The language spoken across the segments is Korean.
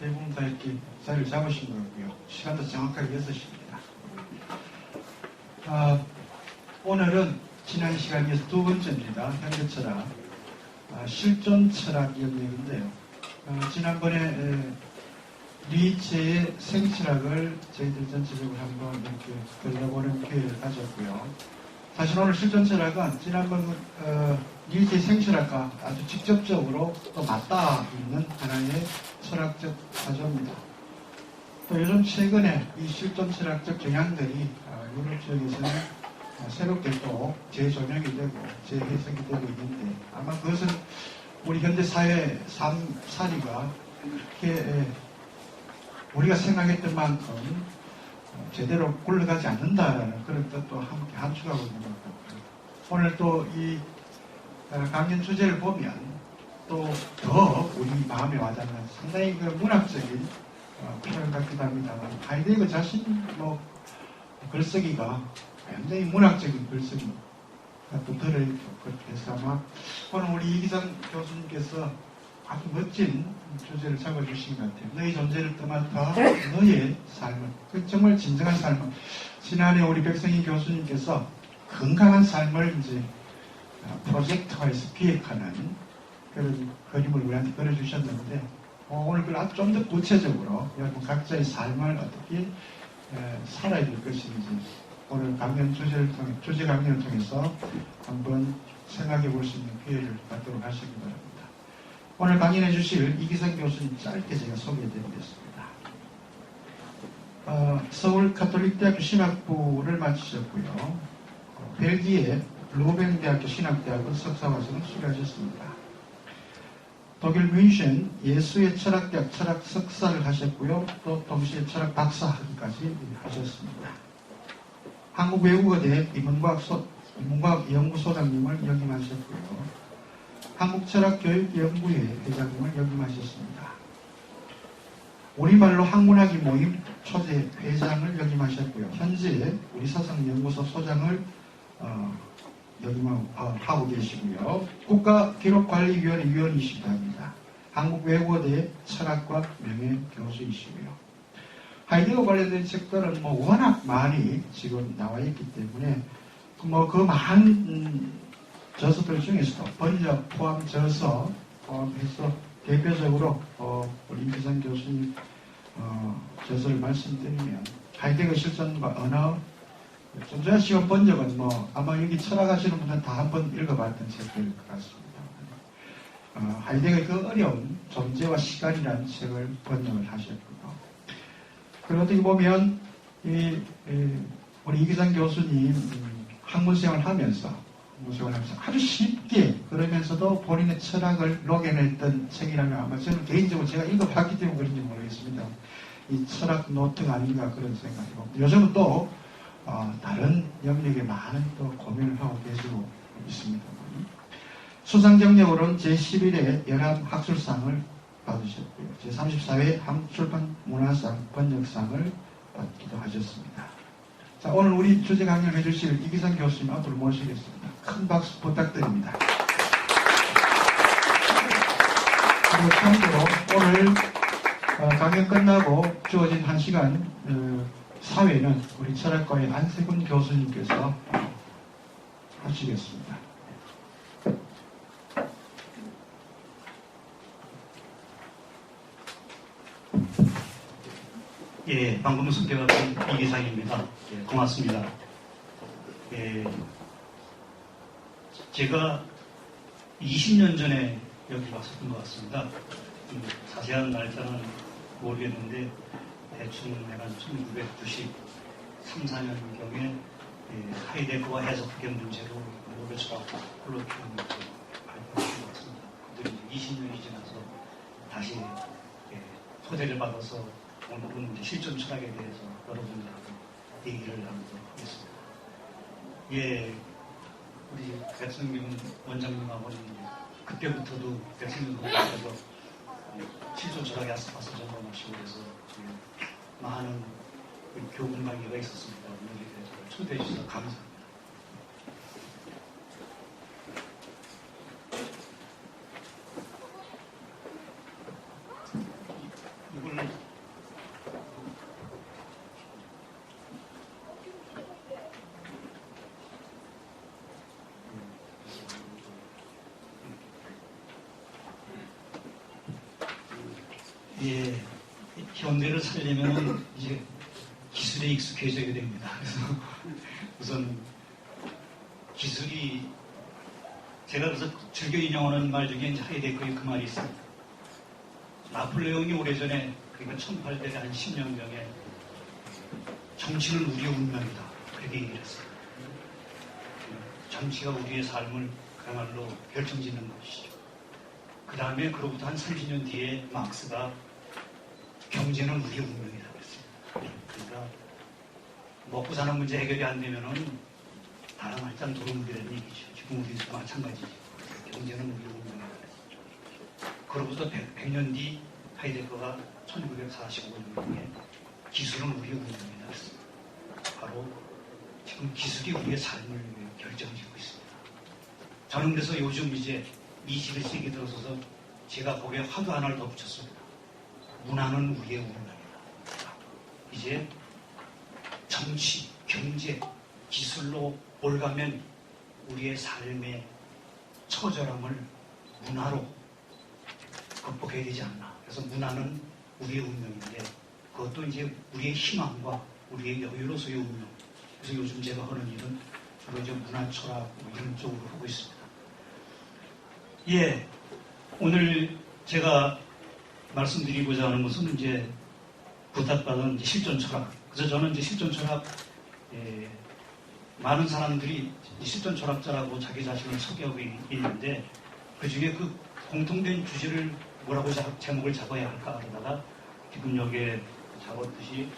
대부분 다 이렇게 자리를 잡으신 것 같고요. 시간도 정확하게 6시입니다. 오늘은 지난 시간에서 두 번째입니다. 현대 철학, 실존 철학 영역인데요. 지난번에 니체의 생철학을 저희들 전체적으로 한번 이렇게 들여보는 기회를 가졌고요. 사실 오늘 실존 철학은 지난번 니체의 생철학과 아주 직접적으로 또 맞닿아 있는 하나의 철학적 사조입니다. 또 요즘 최근에 이 실존 철학적 경향들이 유럽 지역에서는 새롭게 또 재조명이 되고 재해석이 되고 있는데 아마 그것은 우리 현대 사회 삶살이가 그렇게 우리가 생각했던 만큼 제대로 굴러가지 않는다라는 그런 뜻도 함께 함축하고 있는 것 같고요. 오늘 또 이 강연 주제를 보면 또 더 우리 마음에 와닿는 상당히 그 문학적인 표현 같기도 합니다만 하이데거 자신 글쓰기가 굉장히 문학적인 글쓰기가 또 들어있고 그렇게 해서 아마 오늘 우리 이기상 교수님께서 아주 멋진 주제를 잡아주신 것 같아요. 너의 존재를 떠맡아 너의 삶을, 정말 진정한 삶을. 지난해 우리 백성희 교수님께서 건강한 삶을 이제 프로젝트화해서 기획하는 그런 그림을 우리한테 그려주셨는데 오늘 그걸 좀 더 구체적으로 여러분 각자의 삶을 어떻게 살아야 될 것인지 오늘 강연 주제 강연을 통해서 한번 생각해 볼 수 있는 기회를 갖도록 하시기 바랍니다. 오늘 강연해 주실 이기상 교수님 짧게 제가 소개해 드리겠습니다. 서울 가톨릭대학교 신학부를 마치셨고요. 벨기에 루벤대학교 신학대학원 석사과정을 수료하셨습니다. 독일 뮌헨 예수의 철학대학 철학 석사를 하셨고요. 또 동시에 철학 박사학위까지 하셨습니다. 한국외국어대 인문과학 연구소장님을 역임하셨고요. 한국철학교육연구회 회장님을 역임하셨습니다. 우리말로 학문학위 모임 초대 회장을 역임하셨고요. 현재 우리 사상연구소 소장을 역임하고 계시고요. 국가기록관리위원회 위원이시기도 합니다. 한국외국어대 철학과 명예교수이시고요. 하이데거 관련된 책들은 워낙 많이 지금 나와 있기 때문에 그 많은 저서들 중에서도 번역 포함 저서 포함해서 대표적으로 우리 이기상 교수님 저서를 말씀드리면 하이데거 실존과 언어, 좀 전에 시간 번역은 아마 여기 철학하시는 분들은 다 한번 읽어봤던 책들일 것 같습니다. 하이데거의 그 어려운 존재와 시간이라는 책을 번역을 하셨고요. 그리고 어떻게 보면 우리 이기상 교수님 학문생활을 하면서 아주 쉽게 그러면서도 본인의 철학을 녹여냈던 책이라면 아마 저는 개인적으로 제가 읽어봤기 때문에 그런지 모르겠습니다. 이 철학 노트가 아닌가 그런 생각이고 요즘은 또 다른 영역에 많은 또 고민을 하고 계시고 있습니다. 수상 경력으로는 제11회 연합학술상을 받으셨고요. 제34회 한국출판문화상 번역상을 받기도 하셨습니다. 자, 오늘 우리 주제 강연을 해주실 이기상 교수님 앞으로 모시겠습니다. 큰 박수 부탁드립니다. 그리고 참고로 오늘 강연 끝나고 주어진 1시간 사회는 우리 철학과의 안세군 교수님께서 하시겠습니다. 예, 방금 소개받은 이기상입니다. 예, 고맙습니다. 예, 제가 20년 전에 여기 왔었던 것 같습니다. 자세한 날짜는 모르겠는데 대충 내가 1993, 4년경에 하이데거와 해석학의 문제로 노벨수학 콜로퀴움을 발표한 것 같습니다. 그들이 20년이 지나서 다시 초대를 받아서 오늘은 실존 철학에 대해서 여러분들하고 얘기를 나누도록 하겠습니다. 예, 우리 백승민 원장님하고는 그때부터도 백승민 원장님께서 실존 철학에 와서 전공하시고 그래서 많은 교훈 관계가 있었습니다. 오늘 이렇게 초대해 주셔서 감사합니다. 이걸 예, 현대를 살려면 이제 기술에 익숙해져야 됩니다. 그래서 우선 기술이 제가 그래서 즐겨 인용하는 말 중에 이제 하이데거의 그 말이 있습니다. 나폴레옹이 오래전에 그러니까 1800년 한 10년경에 정치는 우리의 운명이다 그렇게 얘기를 했어요. 정치가 우리의 삶을 그야말로 결정짓는 것이죠. 그 다음에 그로부터 한 30년 뒤에 막스가 경제는 우리의 운명이다 그랬습니다. 그러니까 먹고 사는 문제 해결이 안 되면은 다른 말짱 도루묵이라는 얘기죠. 지금 우리도 마찬가지죠. 경제는 우리의 운명이다 그랬습니다. 그로부터 100년 뒤 하이데거가 1945년에 기술은 우리의 운명이다 그랬습니다. 바로 지금 기술이 우리의 삶을 결정짓고 있습니다. 저는 그래서 요즘 이제 21세기 들어서서 제가 거기에 화두 하나를 더 붙였습니다. 문화는 우리의 운명이다. 이제 정치, 경제, 기술로 올가면 우리의 삶의 처절함을 문화로 극복해야 되지 않나. 그래서 문화는 우리의 운명인데 그것도 이제 우리의 희망과 우리의 여유로서의 운명. 그래서 요즘 제가 하는 일은 주로 이제 문화 철학 뭐 이런 쪽으로 하고 있습니다. 예, 오늘 제가 말씀드리고자 하는 것은 이제 부탁받은 이제 실존 철학. 그래서 저는 이제 실존 철학, 많은 사람들이 실존 철학자라고 자기 자신을 소개하고 있는데 그 중에 그 공통된 주제를 뭐라고 제목을 잡아야 할까 하다가 지금 여기에 적었듯이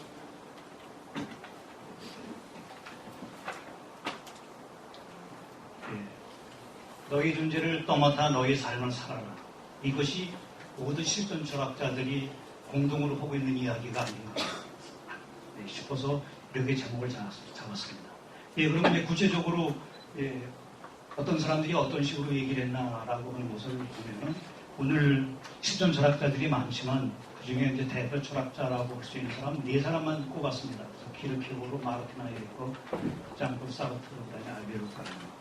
너희 존재를 떠맡아 너희 삶을 살아라. 이것이 모든 실존 철학자들이 공동으로 하고 있는 이야기가 아닌가 싶어서 이렇게 제목을 잡았습니다. 예, 그러면 이제 구체적으로 어떤 사람들이 어떤 식으로 얘기를 했나라고 하는 것을 보면은 오늘 실존 철학자들이 많지만 그 중에 이제 대표 철학자라고 할 수 있는 사람 4사람만 꼽았습니다. 그래서 키르케고르, 마르틴 하이데거, 장폴 사르트르, 그다음에 알베르 까뮈.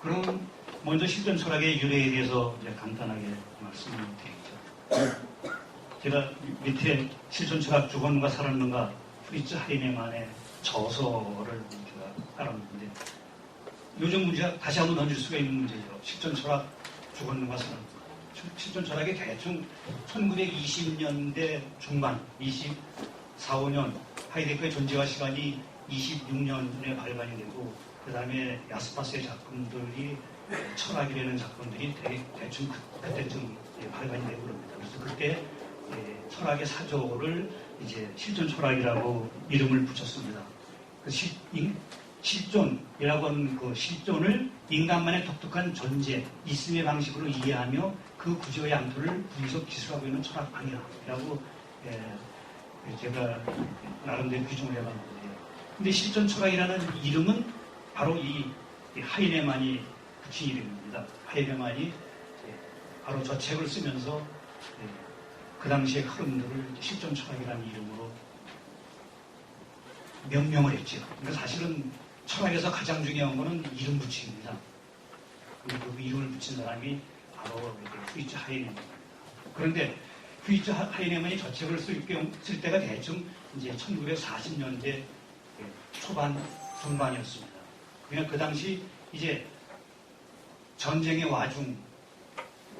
그럼 먼저 실존 철학의 유래에 대해서 이제 간단하게 말씀을 드리죠. 제가 밑에 실존 철학 죽었는가 살았는가 프리츠 하이네만의 저서를 제가 따라놨는데 요즘 문제가 다시 한번 던질 수가 있는 문제죠. 실존 철학 죽었는가 살았는가. 실존 철학이 대충 1920년대 중반 24, 5년 하이데거의 존재와 시간이 26년에 발간이 되고 그 다음에 야스파스의 작품들이 철학이라는 작품들이 대충 그때쯤 발간이 되고 그럽니다. 그래서 그때 철학의 사조를 이제 실존 철학이라고 이름을 붙였습니다. 그 실존이라고 하는 그 실존을 인간만의 독특한 존재, 있음의 방식으로 이해하며 그 구조의 양토를 분석 기술하고 있는 철학방이라고 제가 나름대로 규정을 해봤는데 근데 실존 철학이라는 이름은 바로 이 하이네만이 붙인 이름입니다. 하이네만이 바로 저 책을 쓰면서 그 당시의 흐름들을 실존 철학이라는 이름으로 명명을 했죠. 그러니까 사실은 철학에서 가장 중요한 것은 이름 붙이기입니다. 그 이름을 붙인 사람이 바로 프리츠 하이네만입니다. 그런데 프리츠 하이네만이 저 책을 쓸 때가 대충 이제 1940년대 초반, 중반이었습니다. 그냥 그 당시 이제 전쟁의 와중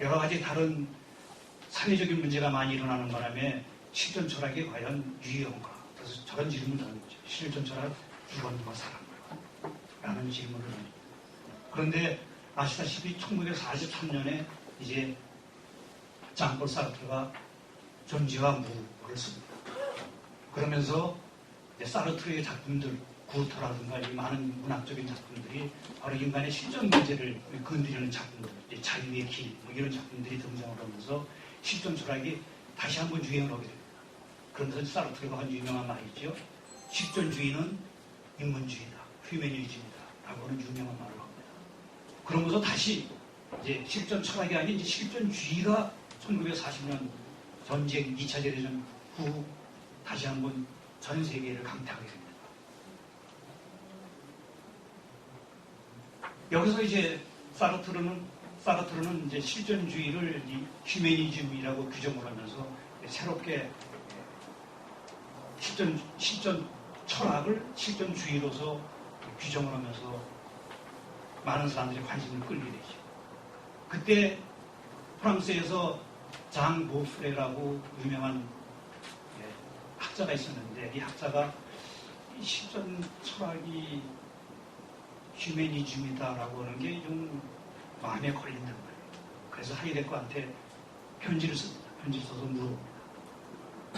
여러 가지 다른 사회적인 문제가 많이 일어나는 바람에 실존 철학이 과연 유효한가? 그래서 저런 질문을 하는 거죠. 실존 철학 죽었는가 살았는가? 라는 질문을 합니다. 그런데 아시다시피 1943년에 이제 장폴 사르트르가 존재와 무를 씁니다. 그러면서 사르트르의 작품들, 구터라든가 이 많은 문학적인 작품들이 바로 인간의 실존 문제를 건드리는 작품들, 자유의 길, 뭐 이런 작품들이 등장을 하면서 실존 철학이 다시 한번 유행을 하게 됩니다. 그러면서 사르트르가 한 유명한 말이 있죠. 실존주의는 인문주의다, 휴메니즘이다 라고 하는 유명한 말을 합니다. 그러면서 다시 이제 실존 철학이 아닌 이제 실존주의가 1940년 전쟁 2차 대전 후 다시 한번 전 세계를 강타하게 됩니다. 여기서 이제 사르트르는 이제 실존주의를 휴메니즘이라고 규정을 하면서 새롭게 실존 철학을 실존주의로서 규정을 하면서 많은 사람들이 관심을 끌게 되죠. 그때 프랑스에서 장 보프레라고 유명한 학자가 있었는데 이 학자가 이 실존 철학이 휴메니즘이다라고 하는 게 좀 마음에 걸린단 말이에요. 그래서 하이데거한테 편지를 씁니다. 편지를 써서 물어봅니다.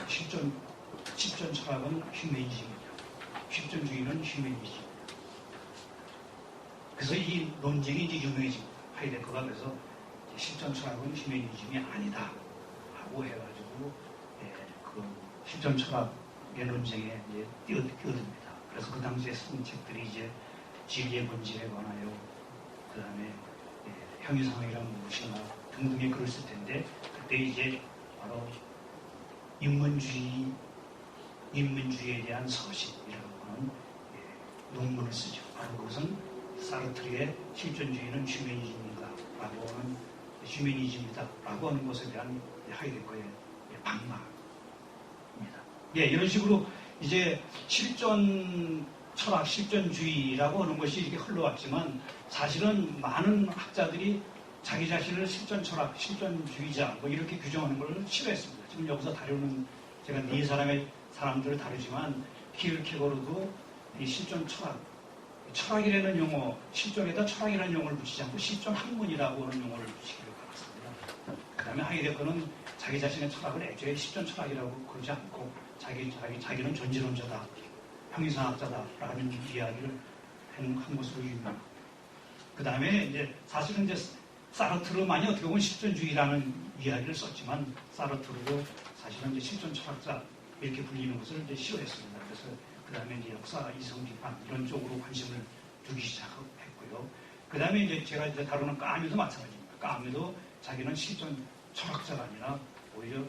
실존 철학은 휴메니즘이냐, 실존주의는 휴메니즘. 그래서 이 논쟁이 이제 유명해집니다. 하이데거가 그래서 실존 철학은 휴메니즘이 아니다 하고 해가지고 그 실존 철학의 논쟁에 이제 뛰어듭니다. 그래서 그 당시에 쓴 책들이 이제 진리의 본질에 관하여, 그 다음에 형이상학이란 무엇인가 등등의 글을 쓸 텐데, 그때 이제 바로 인문주의에 대한 서신이라고 하는 논문을 쓰죠. 바로 그것은 사르트르의 실존주의는 휴메니즘이다라고 하는 휴메니즘이다라고 하는 것에 대한 하이데거의 반박입니다. 이런 식으로 이제 실존 철학, 실존주의라고 하는 것이 이렇게 흘러왔지만 사실은 많은 학자들이 자기 자신을 실존 철학, 실존주의자 뭐 이렇게 규정하는 걸 싫어했습니다. 지금 여기서 다루는 제가 네 사람들을 다루지만 키르케고르도 이 실존 철학이라는 용어, 실존에다 철학이라는 용어를 붙이지 않고 실존 학문이라고 하는 용어를 붙이기를 바랐습니다. 그 다음에 하이데거는 자기 자신의 철학을 애초에 실존 철학이라고 그러지 않고 자기는 존재론자다, 형이상학자다라는 이야기를 한 것으로 유명합니다. 그 다음에 이제 사실은 이제 사르트르만이 어떻게 보면 실존주의라는 이야기를 썼지만 사르트르도 사실은 이제 실존 철학자 이렇게 불리는 것을 이제 싫어했습니다. 그래서 그 다음에 이제 역사, 이성 비판 이런 쪽으로 관심을 두기 시작했고요. 그 다음에 이제 제가 이제 다루는 까뮤도 마찬가지입니다. 까뮤도 자기는 실존 철학자가 아니라 오히려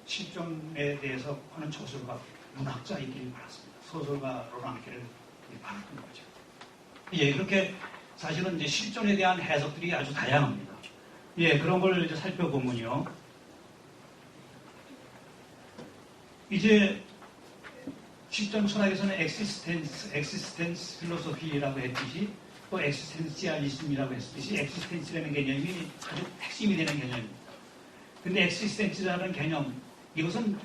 실존에 대해서 하는 저술가, 문학자이길 바랐습니다. 소설가로 남기를 바랐던 거죠. 그렇게 사실은 이제 실존에 대한 해석들이 아주 다양합니다. 그런 걸 이제 살펴보면요. 이제 실존 철학에서는 엑시스텐스 필로소피라고 했듯이 또 엑시스텐시알리즘이라고 했듯이 엑시스텐스라는 개념이 아주 핵심이 되는 개념입니다. 근데 엑시스텐시라는 개념, 이것은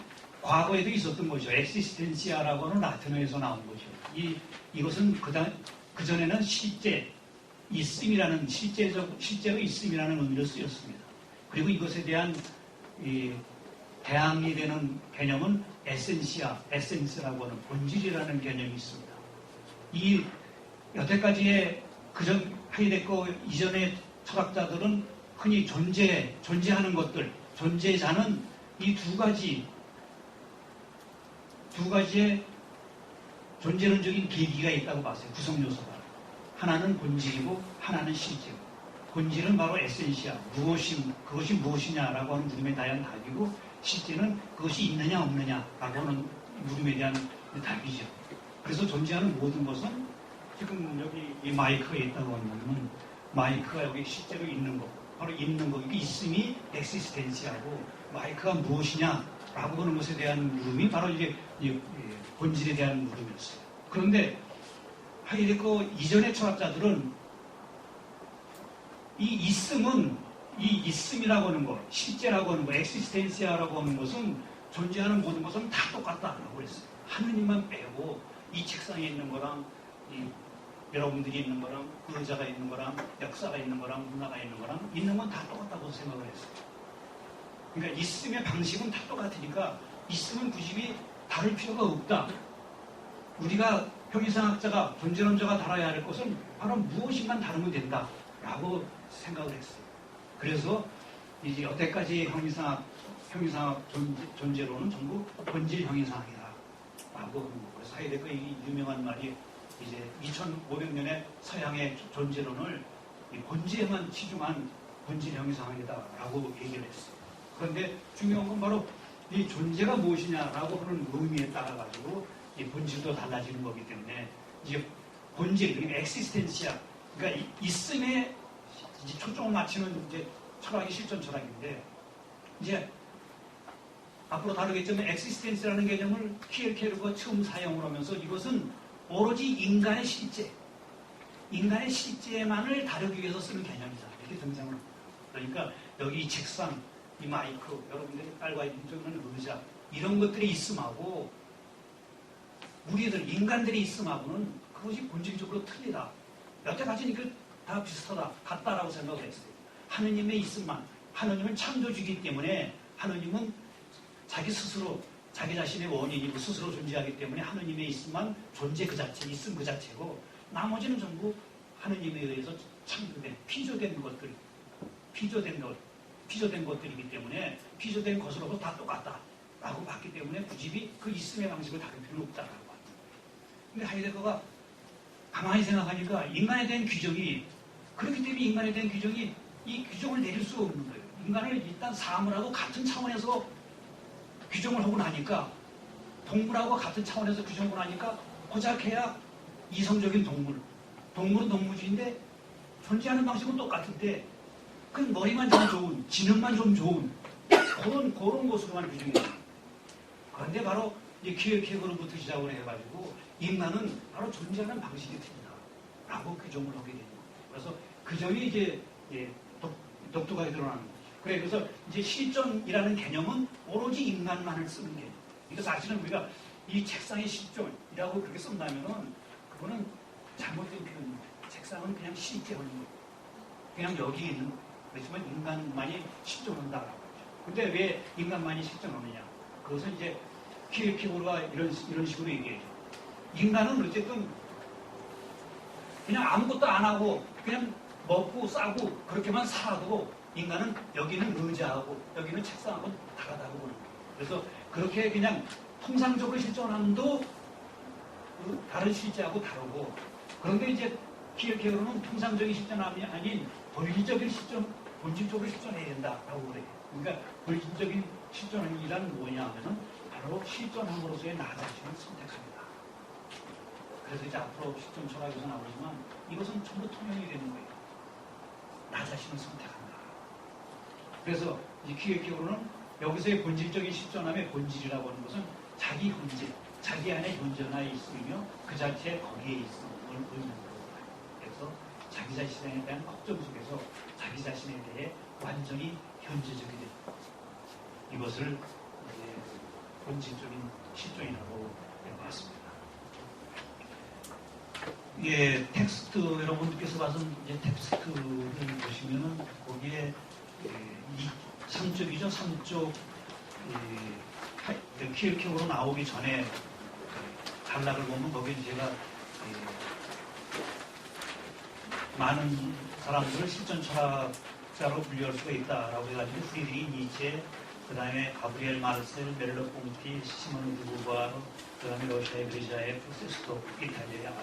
과거에도 있었던 거죠. 엑시스텐시아라고 하는 라틴어에서 나온 거죠. 이것은 그전에는 실제, 있음이라는, 실제로 있음이라는 의미로 쓰였습니다. 그리고 이것에 대한 대항이 되는 개념은 에센스라고 하는 본질이라는 개념이 있습니다. 여태까지의 하이데거 이전의 철학자들은 흔히 존재하는 것들, 존재자는 이 두 가지의 존재론적인 계기가 있다고 봤어요. 구성 요소가. 하나는 본질이고 하나는 실제고. 본질은 바로 에센시아, 그것이 무엇이냐라고 하는 물음에 대한 답이고, 실제는 그것이 있느냐 없느냐라고 하는 물음에 대한 답이죠. 그래서 존재하는 모든 것은 지금 여기 이 마이크가 있다고 하면 마이크가 여기 실제로 있는 것, 바로 있는 것, 이게 있음이 엑시스텐시하고 마이크가 무엇이냐라고 하는 것에 대한 물음이 바로 이제 본질에 대한 물음이었어요. 그런데 하이데거 이전의 철학자들은 이 있음이라고 하는 것, 실제라고 하는 것, 엑시스텐시아라고 하는 것은 존재하는 모든 것은 다 똑같다라고 그랬어요. 하느님만 빼고 이 책상에 있는 거랑 여러분들이 있는 거랑 그 의자가 있는 거랑 역사가 있는 거랑 문화가 있는 거랑 있는 건 다 똑같다고 생각을 했어요. 그러니까 있음의 방식은 다 똑같으니까 있음은 굳이 다를 필요가 없다. 우리가 형이상학자가, 존재론자가 다뤄야 할 것은 바로 무엇인가 다루면 된다라고 생각을 했어요. 그래서 이제 여태까지 형이상학 존재론은 전부 본질 형이상학이다 라고 하는 거고, 그래서 하이데거 이 유명한 말이 이제 2500년의 서양의 존재론을 이 본질에만 치중한 본질 형이상학이다라고 얘기를 했어요. 그런데 중요한 건 바로 이 존재가 무엇이냐라고 하는 의미에 따라 가지고 이 본질도 달라지는 거기 때문에 이제 본질, 그러니까 엑시스텐시아, 그러니까 있음에 이제 초점을 맞추는 이제 철학이 실존 철학인데 이제 앞으로 다루겠지만 엑시스텐스라는 개념을 키엘케르크가 처음 사용을 하면서 이것은 오로지 인간의 실제만을 다루기 위해서 쓰는 개념이다. 이렇게 등장을 합니다. 그러니까 여기 이 책상, 이 마이크, 여러분들이 깔고 있는 의자 이런 것들이 있음하고 우리들 인간들이 있음하고는 그것이 본질적으로 틀리다. 여태까지는 이거 다 비슷하다, 같다라고 생각을 했어요. 하느님의 있음만, 하느님은 창조주이기 때문에 하느님은 자기 스스로 자기 자신의 원인이고 스스로 존재하기 때문에 하느님의 있음만 존재 그 자체, 있음 그 자체고 나머지는 전부 하느님에 의해서 창조된, 피조된 것들이기 때문에 피조된 것으로서 다 똑같다라고 봤기 때문에 굳이 그 있음의 방식을 다룰 필요는 없다라고 합니다. 근데 하이데거가 가만히 생각하니까 인간에 대한 규정이 그렇기 때문에 인간에 대한 규정이 이 규정을 내릴 수가 없는 거예요. 인간을 일단 사물하고 같은 차원에서 규정을 하고 나니까 동물하고 같은 차원에서 규정을 하고 나니까 고작 해야 이성적인 동물은 동물주의인데 존재하는 방식은 똑같은데 그 머리만 좀 좋은, 지능만 좀 좋은 그런 것으로만 규정해요. 그런데 바로 이 키엘케고로부터 시작을 해가지고 인간은 바로 존재하는 방식이 틀리다라고 규정을 하게 되는 거예요. 그래서 그 점이 이제 독특하게 드러나는 거죠. 그래서 이제 실존이라는 개념은 오로지 인간만을 쓰는 개념. 이거 사실은 우리가 이 책상의 실존이라고 그렇게 쓴다면은 그거는 잘못된 표현입니다. 책상은 그냥 실제하는 거예요. 그냥 여기 있는 거예요. 그렇지만 인간만이 실존한다라고 하죠. 근데 왜 인간만이 실존하느냐? 그것은 이제 키엘케고르가 이런 식으로 얘기해요. 인간은 어쨌든 그냥 아무것도 안 하고 그냥 먹고 싸고 그렇게만 살아도 인간은 여기는 의자하고 여기는 책상하고 다르다고 보는 거예요. 그래서 그렇게 그냥 통상적으로 실존함도 다른 실제하고 다르고 그런데 이제 키엘케고르는 통상적인 실존함이 아닌 본질적인 실존, 본질적으로 실존해야 된다라고 그래요. 그러니까 본질적인 실존이란 뭐냐 하면은 바로 실존함으로서의 나 자신을 선택합니다. 그래서 이제 앞으로 실존 철학에서 나오지만 이것은 전부 통용이 되는 거예요. 나 자신을 선택한다. 그래서 이 키엘케고르는 여기서의 본질적인 실존함의 본질이라고 하는 것은 자기 현재, 자기 안에 현존하여 있으며 그 자체 거기에 있음을 의미하는 거예요. 그래서 자기 자신에 대한 걱정 속에서 자기 자신에 대해 완전히 현재적이 되는 거죠. 이것을 본질적인 실존이라고 봤습니다. 예, 텍스트 여러분들께서 봐서 이제 텍스트를 보시면은 거기에 3쪽이죠. 3쪽 키엘케고르 나오기 전에 단락을 보면 거기에 제가 많은 사람들을 실존 철학자로 분류할 수가 있다라고 해가지고 프리드리히 니체, 그 다음에 가브리엘 마르셀, 멜로 뽕티, 시몬 드부바르, 그 다음에 러시아의 그리자의 프로세스토, 이탈리아의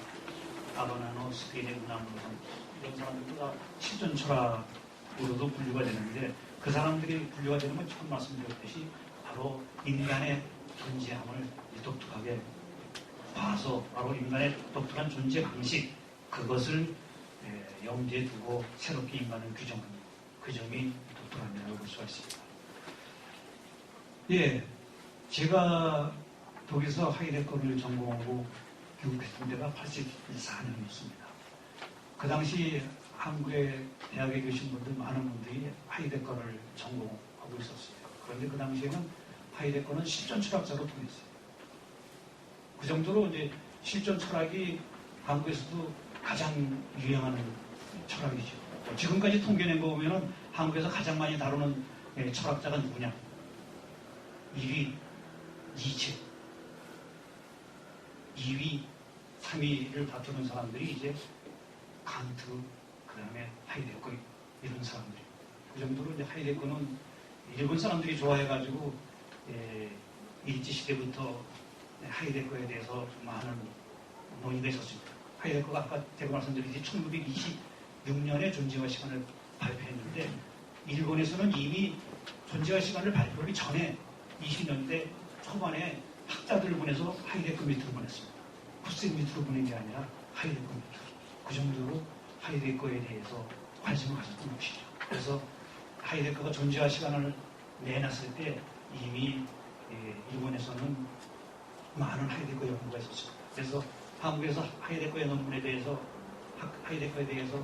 아바나노, 스페인의 문화무성 이런 사람들도 다 실존 철학으로도 분류가 되는데 그 사람들이 분류가 되는 건 처음 말씀드렸듯이 바로 인간의 존재함을 독특하게 봐서 바로 인간의 독특한 존재 방식 그것을 염두에 두고 새롭게 인간을 규정하는 그 점이 독특함이라고 볼 수가 있습니다. 예, 제가 독일에서 하이데거를 전공하고 교육했던 데가 84년이었습니다. 그 당시 한국의 대학에 계신 분들 많은 분들이 하이데거를 전공하고 있었어요. 그런데 그 당시에는 하이데거는 실존 철학자로 통했어요. 그 정도로 이제 실존 철학이 한국에서도 가장 유행하는 철학이죠. 지금까지 통계낸 거 보면은 한국에서 가장 많이 다루는 철학자가 누구냐? 1위 니체, 2위, 3위를 다투는 사람들이 이제 칸트, 그 다음에 하이데거 이런 사람들. 그 정도로 이제 하이데거는 일본 사람들이 좋아해가지고 일제시대부터 하이데거에 대해서 많은 논의가 있었습니다. 하이데거가 아까 제가 말씀드렸듯이 1926년에 존재와 시간을 발표했는데 일본에서는 이미 존재와 시간을 발표하기 전에 20년대 초반에 학자들을 보내서 하이데크 밑으로 보냈습니다. 후센 밑으로 보낸 게 아니라 하이데크 밑으로. 그 정도로 하이데크에 대해서 관심을 가졌던 것이죠. 그래서 하이데크가 존재와 시간을 내놨을 때 이미 일본에서는 많은 하이데크 연구가 있었죠. 그래서 한국에서 하이데크의 논문에 대해서 하이데크에 대해서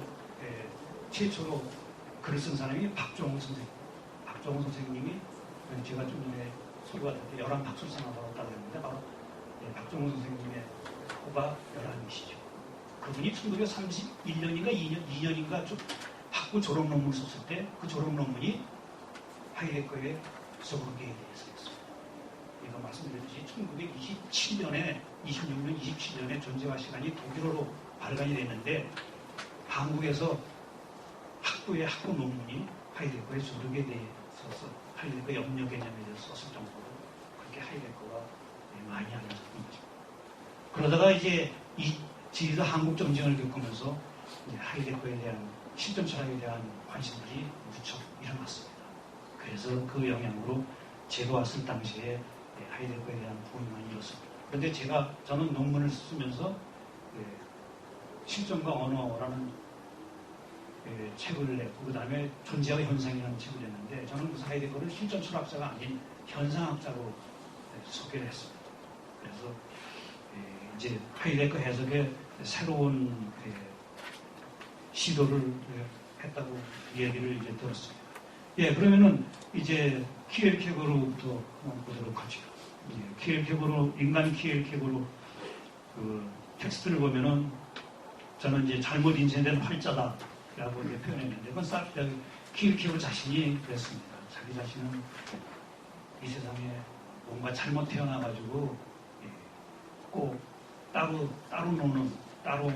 최초로 글을 쓴 사람이 박종훈 선생님. 박종훈 선생님이 제가 좀 전에 소개가 될 때 11박술상을 받았다고 했는데 바로 박종훈 선생님의 후가 11이시죠. 그분이 1931년인가 2년인가 좀 학부 졸업 논문을 썼을 때 그 졸업 논문이 하이데크의 서구계에 대해서였습니다. 제가 말씀드렸듯이 1927년에 26년, 27년에 존재와 시간이 독일어로 발간이 됐는데 한국에서 학부의 학부 논문이 하이데크의 조력에 대해서 하이데크 염려 개념에 대해서 썼을 정도로 그렇게 하이데크가 많이 알려졌던 거죠. 그러다가 이제 지리도 한국 정쟁을 겪으면서 하이데크에 대한 실존 철학에 대한 관심들이 무척 일어났습니다. 그래서 그 영향으로 제가 왔을 당시에 하이데크에 대한 부분이 많이 일었습니다. 그런데 저는 논문을 쓰면서 실존과 언어라는 책을 냈고 그 다음에 존재와 현상이라는 책을 냈는데 저는 그 하이데크를 실존 철학자가 아닌 현상학자로 소개를 했습니다. 그래서 이제 하이데크 해석에 새로운 시도를 했다고 얘기를 이제 들었습니다. 그러면은 이제 키엘케고로부터 보도록 하죠. 키엘케고로, 인간 키엘케고로 그 텍스트를 보면은 저는 이제 잘못 인쇄된 활자다라고 표현했는데 그건 키엘케고로 자신이 그랬습니다. 자기 자신은 이 세상에 뭔가 잘못 태어나가지고 꼭 따로 노는 따로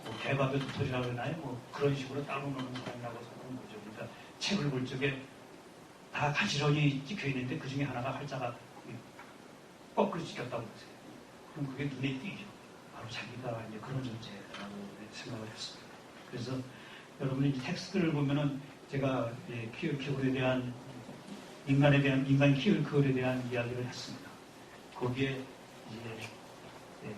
뭐 대박의 도토리라고 그러나요? 뭐 그런 식으로 따로 노는 사람이라고 생각하는 거죠. 그러니까 책을 볼 적에 다 가지런히 찍혀 있는데 그 중에 하나가 활자가 거꾸로 찍혔다고 그러세요. 그럼 그게 눈에 띄죠. 바로 자기가 이제 그런 존재라고 생각을 했습니다. 그래서 여러분이 텍스트를 보면은 제가 키엘케고르에 대한 인간 키엘케고르에 대한 이야기를 했습니다. 거기에 이제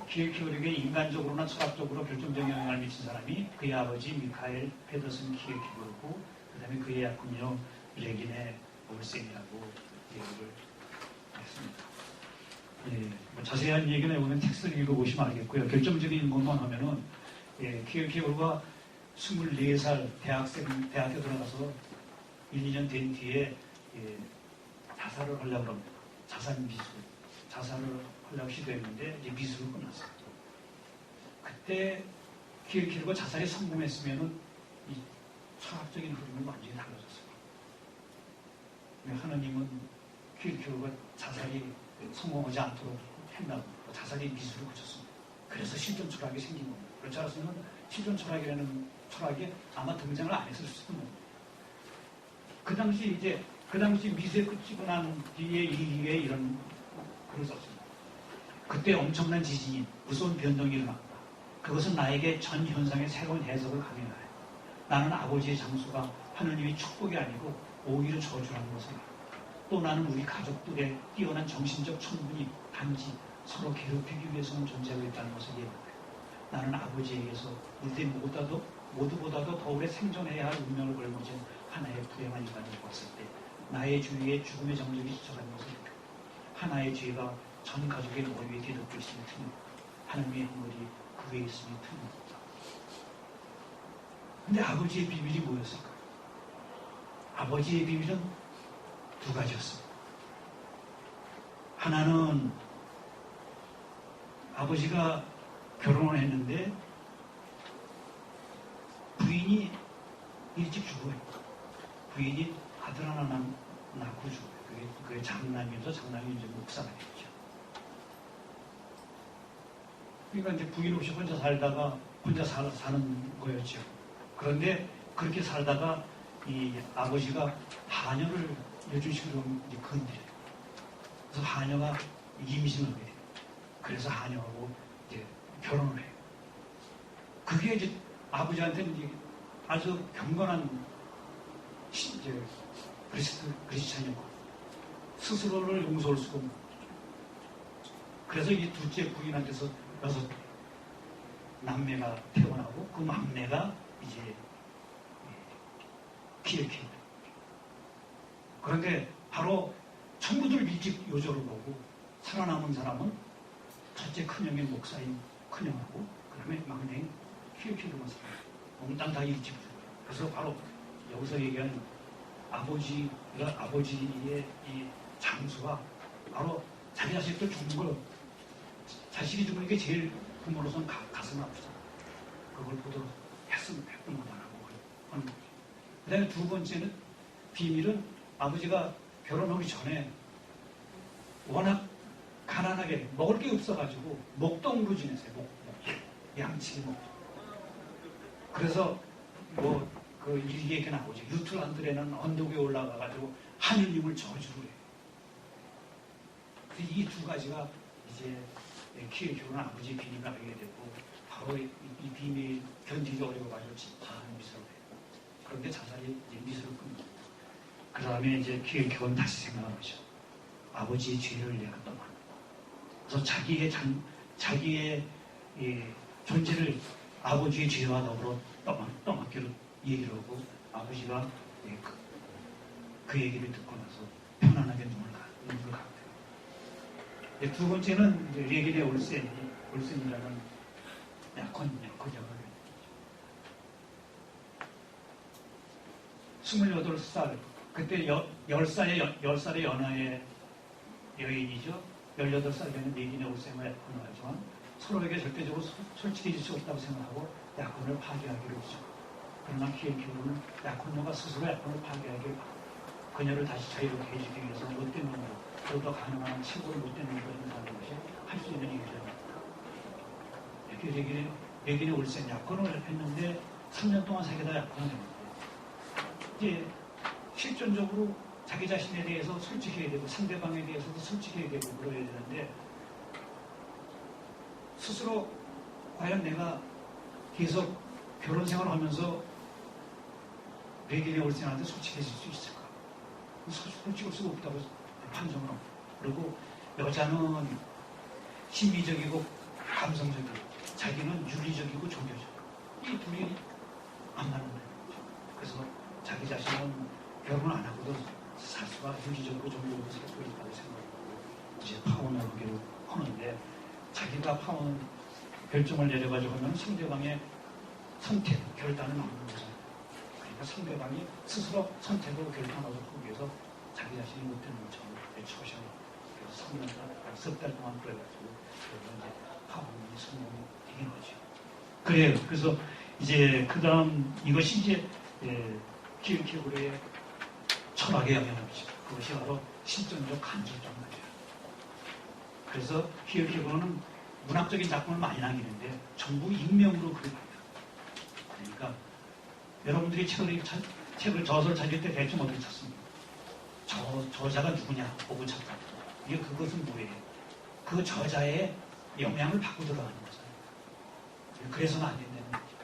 키엘케고르에게 인간적으로나 철학적으로 결정적인 영향을 미친 사람이 그의 아버지 미카엘 페더슨 키엘케고르고 그 다음에 그의 약혼녀 레기네 올센이라고 얘기를 했습니다. 뭐 자세한 얘기는 오늘 텍스트를 읽어보시면 알겠고요. 결정적인 것만 하면은 키엘케고르가 24살 대학교 들어가서 1, 2년 된 뒤에 자살을 하려고 합니다. 자살을 하려고 시도했는데 이제 미술을 끝났어요. 그때 키엘케고르가 자살에 성공했으면은 이 철학적인 흐름은 완전히 달라졌어요. 하나님은 키엘케고르가 자살이 성공하지 않도록 했나고 자살이 미술을 고쳤습니다. 그래서 실존 철학이 생긴 겁니다. 그렇지 않았으면 실존 철학이라는 철학이 아마 등장을 안 했을 수도 있습니다. 그 당시 미술에 끝이고 난 뒤에 이게 이런 글을 썼습니다. 그때 엄청난 지진이 무서운 변동이 일어났다. 그것은 나에게 전 현상의 새로운 해석을 강요하여 나는 아버지의 장수가 하느님의 축복이 아니고 오히려 저주라는 것을 알았다. 또 나는 우리 가족들의 뛰어난 정신적 천분이 단지 서로 괴롭히기 위해서만 존재하고 있다는 것을 이해한다. 나는 아버지에게서 우리들 모두보다도 더 오래 생존해야 할 운명을 걸머진 하나의 불행한 인간을 보았을 때 나의 주위에 죽음의 정적이 지쳐가는 것을 느꼈다. 하나의 죄가 전 가족의 머리 위에 뒤덮여 있음이 틀림없다. 하나님의 한물이 그 위에 있음이 틀림없다. 근데 아버지의 비밀이 뭐였을까? 아버지의 비밀은 두 가지였습니다. 하나는 아버지가 결혼을 했는데 부인이 일찍 죽어요. 부인이 아들 하나 낳고 죽어요. 그게 장남이어서 장남이 이제 목사가 됐죠. 그러니까 이제 부인 없이 혼자 사는 거였죠. 그런데 그렇게 살다가 이 아버지가 하녀를 여주식으로 이제 건드려요. 그래서 하녀가 임신을 하게 돼요. 그래서 하녀하고 이제 결혼을 해요. 그게 이제 아버지한테는 이제 아주 경건한 이제 크리스찬이고 스스로를 용서할 수가 없는 거죠. 그래서 이 둘째 부인한테서 6 남매가 태어나고 그 막내가 이제 키엘케고. 그런데 바로 전부들 일찍 요절을 보고 살아남은 사람은 첫째 큰형의 목사인 큰형하고 그 다음에 막내인 키엘케고만 살아요. 몽땅 다 일찍 죽어요. 그래서 바로 여기서 얘기하는 아버지의 이 장수가 바로 자기 자식들 죽는 걸, 자식이 죽는 게 제일 부모로서는 가슴 아프잖아. 그걸 보도록 했던 거다라고 하는 거죠. 그 다음에 두 번째는 비밀은 아버지가 결혼하기 전에 워낙 가난하게 먹을 게 없어가지고 목동으로 지냈어요. 양치기 목동. 그래서 그 일기에 나오죠. 유틀란들에는 언덕에 올라가가지고 하느님을 저주를 해요. 이 두 가지가 이제 키엘케고는 아버지의 비밀을 알게 되고 바로 이 비밀 견디기 어려워가지고 다 미술을 해요. 그런데 자살이 이제 미술을 끊고 그 다음에 이제 키엘케고는 다시 생각하죠. 아버지의 죄를 내가 떠나. 그래서 자기의 존재를 아버지의 죄와 더불어 떠맡기로 얘기를 하고 아버지가 그 얘기를 듣고 나서 편안하게 눈을 감고요. 두 번째는 레기네 올센이라는 약혼녀가 28살, 그때 10살의 연하의 여인이죠. 18살 되는 레기네 올센과 약혼을 하지만 서로에게 절대적으로 솔직해질 수 없다고 생각하고 약혼을 파기하기로 했죠. 그러나 키엘케고는 약혼녀가 스스로 약혼을 파기하길 바랍니다. 그녀를 다시 자유롭게 해주기 위해서 못된 놈으로 그보다 가능한 최고로 못된 놈으로 인사하는 것이 할 수 있는 일이라고 합니다. 이렇게 레기네 올센 약혼을 했는데 3년 동안 사귀다 약혼을 했는데 이제 실존적으로 자기 자신에 대해서 솔직해야 되고 상대방에 대해서도 솔직해야 되고 그래야 되는데 스스로 과연 내가 계속 결혼 생활을 하면서 레기네 올센한테 솔직해질 수 있을까? 솔직할 수가 없다고 판정을 하고, 그리고 여자는 심리적이고 감성적이고 자기는 윤리적이고 종교적, 이 둘이 안 맞는 거예요. 그래서 자기 자신은 결혼 안 하고도 살 수가 윤리적으로 종교적으로 살 수 있다고 생각하고 이제 파혼을 하기로 하는데, 자기가 파혼 결정을 내려가지고 하면 상대방의 선택, 결단은 없는 거잖아요. 그러니까 상대방이 스스로 선택으로 결단하고 하기 위해서 자기 자신이 못되는 것처럼 초시하고 그래서 3년간, 석 달 동안 그래가지고 이제 파혼이 성공이 되긴 하죠. 그래요. 그래서 이제 그 다음 이것이 이제 키엘케고르의 철학의 영향을 미치죠. 그것이 바로 실존적 간접적 말이에요. 그래서 키엘케고르는 문학적인 작품을 많이 남기는데 전부 익명으로 글을 합니다. 그러니까 여러분들이 책을 저서를 찾을 때 대충 어떻게 찾습니까? 저자가 누구냐 보고 찾다. 이게 그것은 뭐예요? 그 저자의 영향을 받고 들어가는 거잖아요. 그래서는 안 된다는 거죠.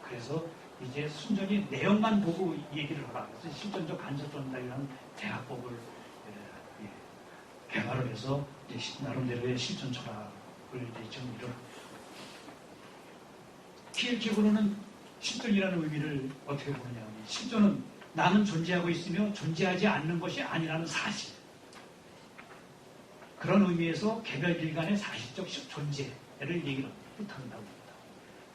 그래서 이제 순전히 내용만 보고 얘기를 하라. 그래서 실존적 간접전달이라는 대학법을 개발을 해서 이제 나름대로의 실존 철학을 이제 정리를 합니다. 키엘케고르는 실존이라는 의미를 어떻게 보느냐. 실존은 나는 존재하고 있으며 존재하지 않는 것이 아니라는 사실. 그런 의미에서 개별길 간의 사실적 존재를 얘기를 뜻한다고 합니다.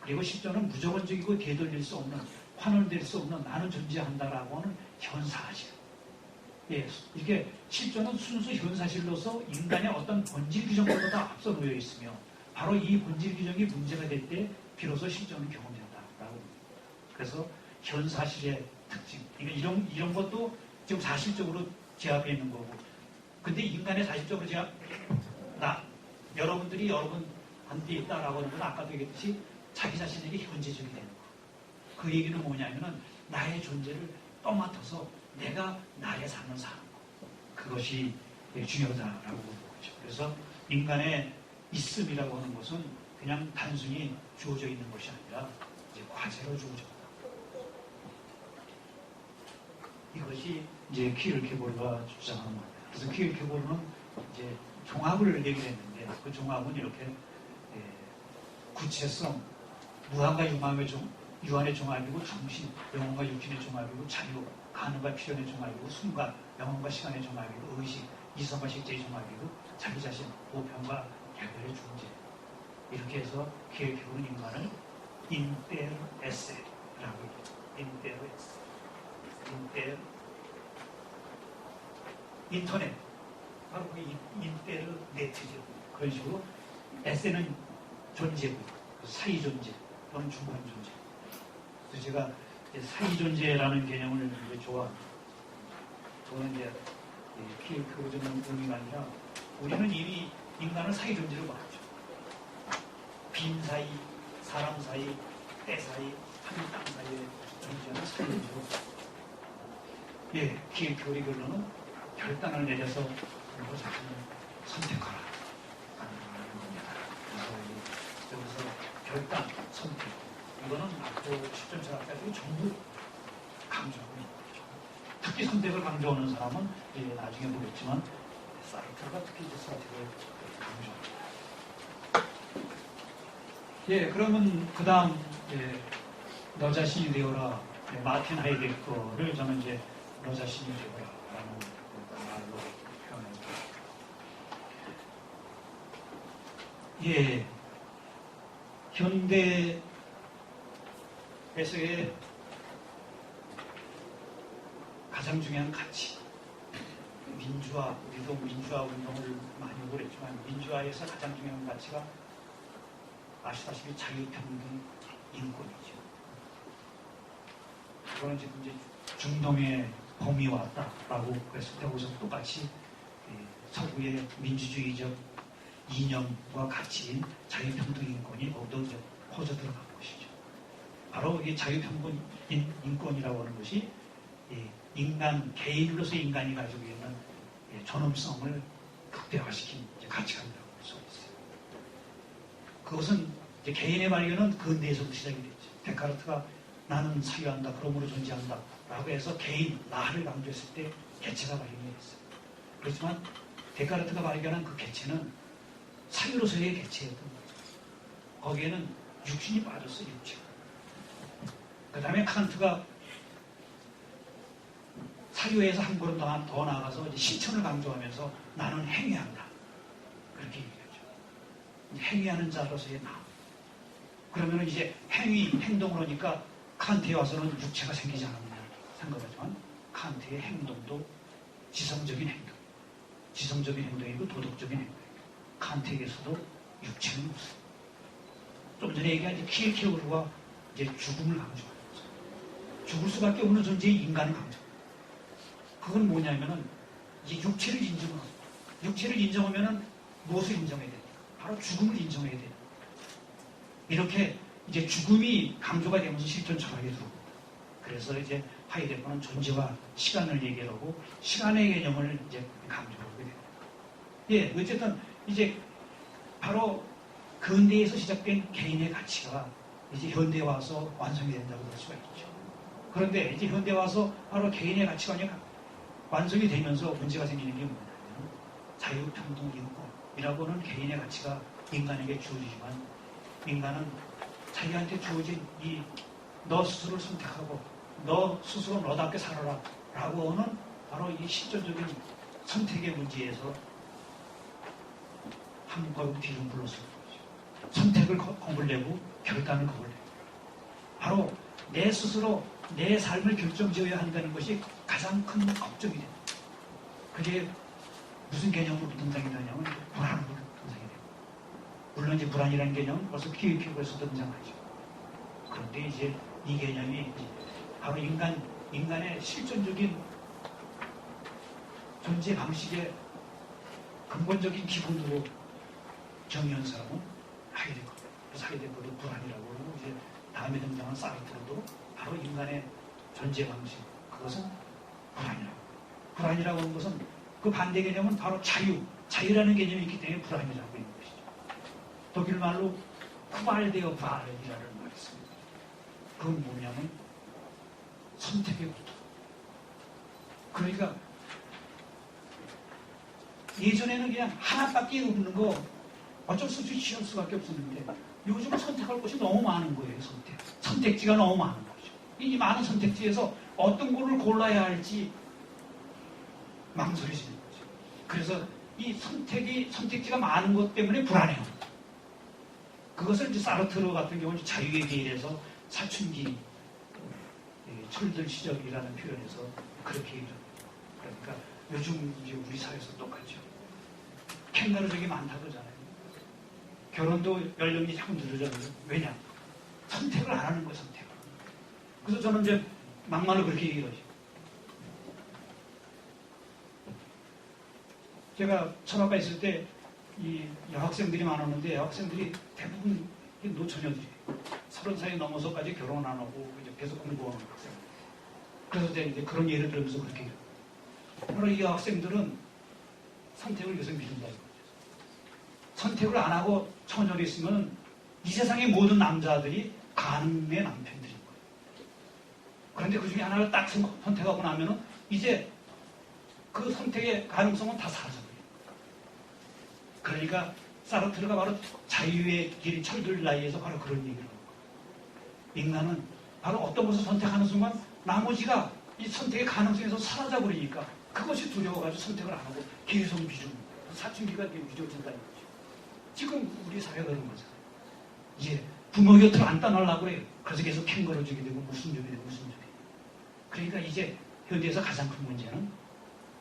그리고 실존은 무조건적이고 되돌릴 수 없는, 환원될 수 없는 나는 존재한다라고 하는 현사실. 예, 이게 실존은 순수 현사실로서 인간의 어떤 본질 규정보다 앞서 놓여 있으며 바로 이 본질 규정이 문제가 될 때 비로소 실존은 경험된다라고 합니다. 그래서 현사실의 특징. 그러니까 이런 것도 지금 사실적으로 제압해 있는 거고. 근데 인간의 사실적으로 여러분들이 여러분한테 있다라고 하는 건 아까도 얘기했듯이 자기 자신에게 현재적이 되는 거. 그 얘기는 뭐냐면은 나의 존재를 떠맡아서 내가 나의 삶을 사는 거. 그것이 중요하다라고 보는 거죠. 그래서 인간의 있음이라고 하는 것은 그냥 단순히 주어져 있는 것이 아니라 이제 과제로 주어져 있다. 이것이 이제 키르케고르가 주장하는 겁니다. 그래서 키르케고르는 이제 종합을 얘기했는데 그 종합은 이렇게 구체성, 무한과 유한의 종합이고 정신, 영혼과 육신의 종합이고 자유, 가능과 필연의 종합이고 순간, 영혼과 시간의 종합이고 의식, 이성과 실제의 종합이고 자기 자신, 보편과 개별의 존재. 이렇게 해서 키르케고르는 인간을 인테르 에세라고 해요. 인테르 에세. 인테르 인터넷. 바로 그 인테르 네트죠. 그런 식으로 에세는 존재고 사이 존재 또는 중간 존재. 그래서 제가 사이 존재라는 개념을 이제 좋아합니다. 저는 이제 키르케고르는 의미가 아니라 우리는 이미 인간을 사이 존재로 봤죠. 빈 사이, 사람 사이, 때 사이, 하늘 땅 사이에 존재하는 사이 존재로 봤죠. 예, 키르케고르의 결론은 결단을 내려서 그리고 자신을 선택하라 하는 겁니다. 그래서 여기서 결단, 선택 이거는 앞으로 실전철학자들이 전부 강조하고 있는 거죠. 특히 선택을 강조하는 사람은 나중에 보겠지만 사르트르가 특히 이제 선택을 강조합니다. 예, 그러면 그 다음 너 자신이 되어라. 마틴 하이데거를 저는 이제 너 자신이 되어라라는 말로 표현합니다. 예, 현대에서의 가장 중요한 가치, 민주화, 우리도 민주화 운동을 많이 하고 그랬지만 민주화에서 가장 중요한 가치가 아시다시피 자유평등 인권이죠. 그거는 지금 이제 중동의 봄이 왔다라고 그랬을 때 거기서 똑같이 서구의 민주주의적 이념과 가치인 자유평등 인권이 모두 이제 퍼져 들어간 것이죠. 바로 이 자유평등 인권이라고 하는 것이 인간, 개인으로서 인간이 가지고 있는 존엄성을 극대화시킨 가치관이라고 볼 수가 있어요. 그것은 이제 개인의 발견은 근대에서부터 시작이 됐죠. 데카르트가 나는 사유한다, 그러므로 존재한다 라고 해서 개인, 나를 강조했을 때 개체가 발견이 됐어요. 그렇지만 데카르트가 발견한 그 개체는 사유로서의 개체였던 거죠. 거기에는 육신이 빠졌어요, 육체. 그 다음에 칸트가 사유에서 한 걸음 더 나아가서 이제 실천을 강조하면서 나는 행위한다. 그렇게 얘기하죠. 행위하는 자로서의 나. 그러면 이제 행동을 하니까 칸트에 와서는 육체가 생기지 않았냐 생각하지만 칸트의 행동도 지성적인 행동. 지성적인 행동이고 도덕적인 행동. 칸트에게서도 육체는 없어요. 좀 전에 얘기한 이제 키르케고르가 이제 죽음을 강조하는 거죠. 죽을 수밖에 없는 존재의 인간을 강조합니다. 그건 뭐냐면은 이제 육체를 인정하고 육체를 인정하면은 무엇을 인정해야 됩니까? 바로 죽음을 인정해야 돼요. 이렇게 이제 죽음이 강조가 되면서 실존 철학에 들어옵니다. 그래서 이제 하이데거는 존재와 시간을 얘기하고 시간의 개념을 이제 강조하게 됩니다. 예, 어쨌든 이제 바로 근대에서 시작된 개인의 가치가 이제 현대에 와서 완성이 된다고 볼 수가 있죠. 그런데 이제 현대에 와서 바로 개인의 가치관이 완성이 되면서 문제가 생기는 게 뭐냐면 자유평등 인권이라고 하는 개인의 가치가 인간에게 주어지지만 인간은 자기한테 주어진 이 너 스스로를 선택하고 너 스스로 너답게 살아라 라고 하는 바로 이 실존적인 선택의 문제에서 한 걸음 뒤로 물러서는 거죠. 선택을 겁을 내고 결단을 겁을 내고 바로 내 스스로 내 삶을 결정지어야 한다는 것이 가장 큰 걱정이 됩니다. 그게 무슨 개념으로 등장이 되냐면 불안으로 등장이 됩니다. 물론 이제 불안이라는 개념은 벌써 키르케고르에서 등장하죠. 그런데 이제 이 개념이 바로 인간의 실존적인 존재 방식의 근본적인 기본으로 정의한 사람은 하이데거입니다. 그래서 하이데거도 불안이라고 그러고 이제 다음에 등장한 사르트르도 바로 인간의 존재 방식, 그것은 불안이라고. 불안이라고 하는 것은 그 반대 개념은 바로 자유라는 개념이 있기 때문에 불안이라고 있는 것이죠. 독일 말로 쿠발데어 바르이라는 말이 있습니다. 그건 뭐냐면 선택의 고통. 그러니까 예전에는 그냥 하나밖에 없는 거 어쩔 수 없이 취할 수밖에 없었는데 요즘은 선택할 것이 너무 많은 거예요. 선택지가 너무 많은 거죠. 이 많은 선택지에서 어떤 거를 골라야 할지 망설여지는 거죠. 그래서 이 선택지가 많은 것 때문에 불안해요. 그것을 이제 사르트르 같은 경우는 자유에 대해서 사춘기 철들 시절이라는 표현에서 그렇게 얘기를 합니다. 그러니까 요즘 이제 우리 사회에서 똑같죠. 캥거루족이 많다 그러잖아요. 결혼도 연령이 자꾸 늘어져요. 왜냐? 선택을 안 하는 거예요, 선택을. 그래서 저는 이제 막말로 그렇게 얘기하죠. 제가 철학과 있을 때 이 여학생들이 많았는데 여학생들이 대부분 노처녀들이에요. 30살이 넘어서까지 결혼 안 하고 이제 계속 공부하는 학생. 그래서 이제 그런 예를 들면서 그렇게 해요. 바로 이 여학생들은 선택을 계속 미룬다 이거죠. 선택을 안 하고 처녀로 있으면 이 세상의 모든 남자들이 가늠의 남편들인 거예요. 그런데 그 중에 하나를 딱 선택하고 나면은 이제 그 선택의 가능성은 다 사라져버려요. 그러니까 사르트르가 바로 자유의 길이 철들 나이에서 바로 그런 얘기를 하는 거예요. 인간은 바로 어떤 것을 선택하는 순간 나머지가 이 선택의 가능성에서 사라져버리니까 그것이 두려워가지고 선택을 안 하고 계속 미루는 거예요. 사춘기가 미뤄진다는 거죠. 지금 우리 사회가 그런 거잖아요. 이제 부모 곁으로 안 떠나려고 그래요. 그래서 계속 캥거루족이 되고 무슨 족이 되고 무슨 족이 되고. 그러니까 이제 현대에서 가장 큰 문제는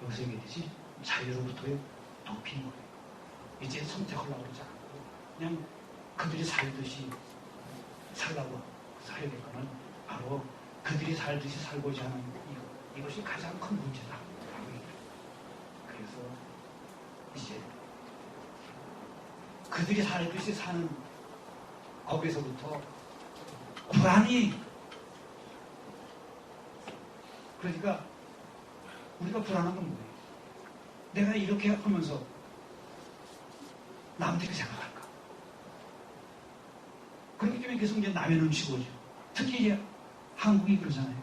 여기서 얘기했듯이 자유로부터의 높이는 거예요. 이제 선택하려고 그러지 않고 그냥 그들이 살듯이 살라고 사야 될 거는 바로 그들이 살듯이 살고자 하는 이것이 가장 큰 문제다. 그래서 이제 그들이 살듯이 사는 거기서부터 불안이, 그러니까 우리가 불안한 건 뭐예요? 내가 이렇게 하면서 남들이 생각할까? 그렇기 때문에 계속 이제 남의 눈치 보죠. 특히 이제 한국이 그러잖아요.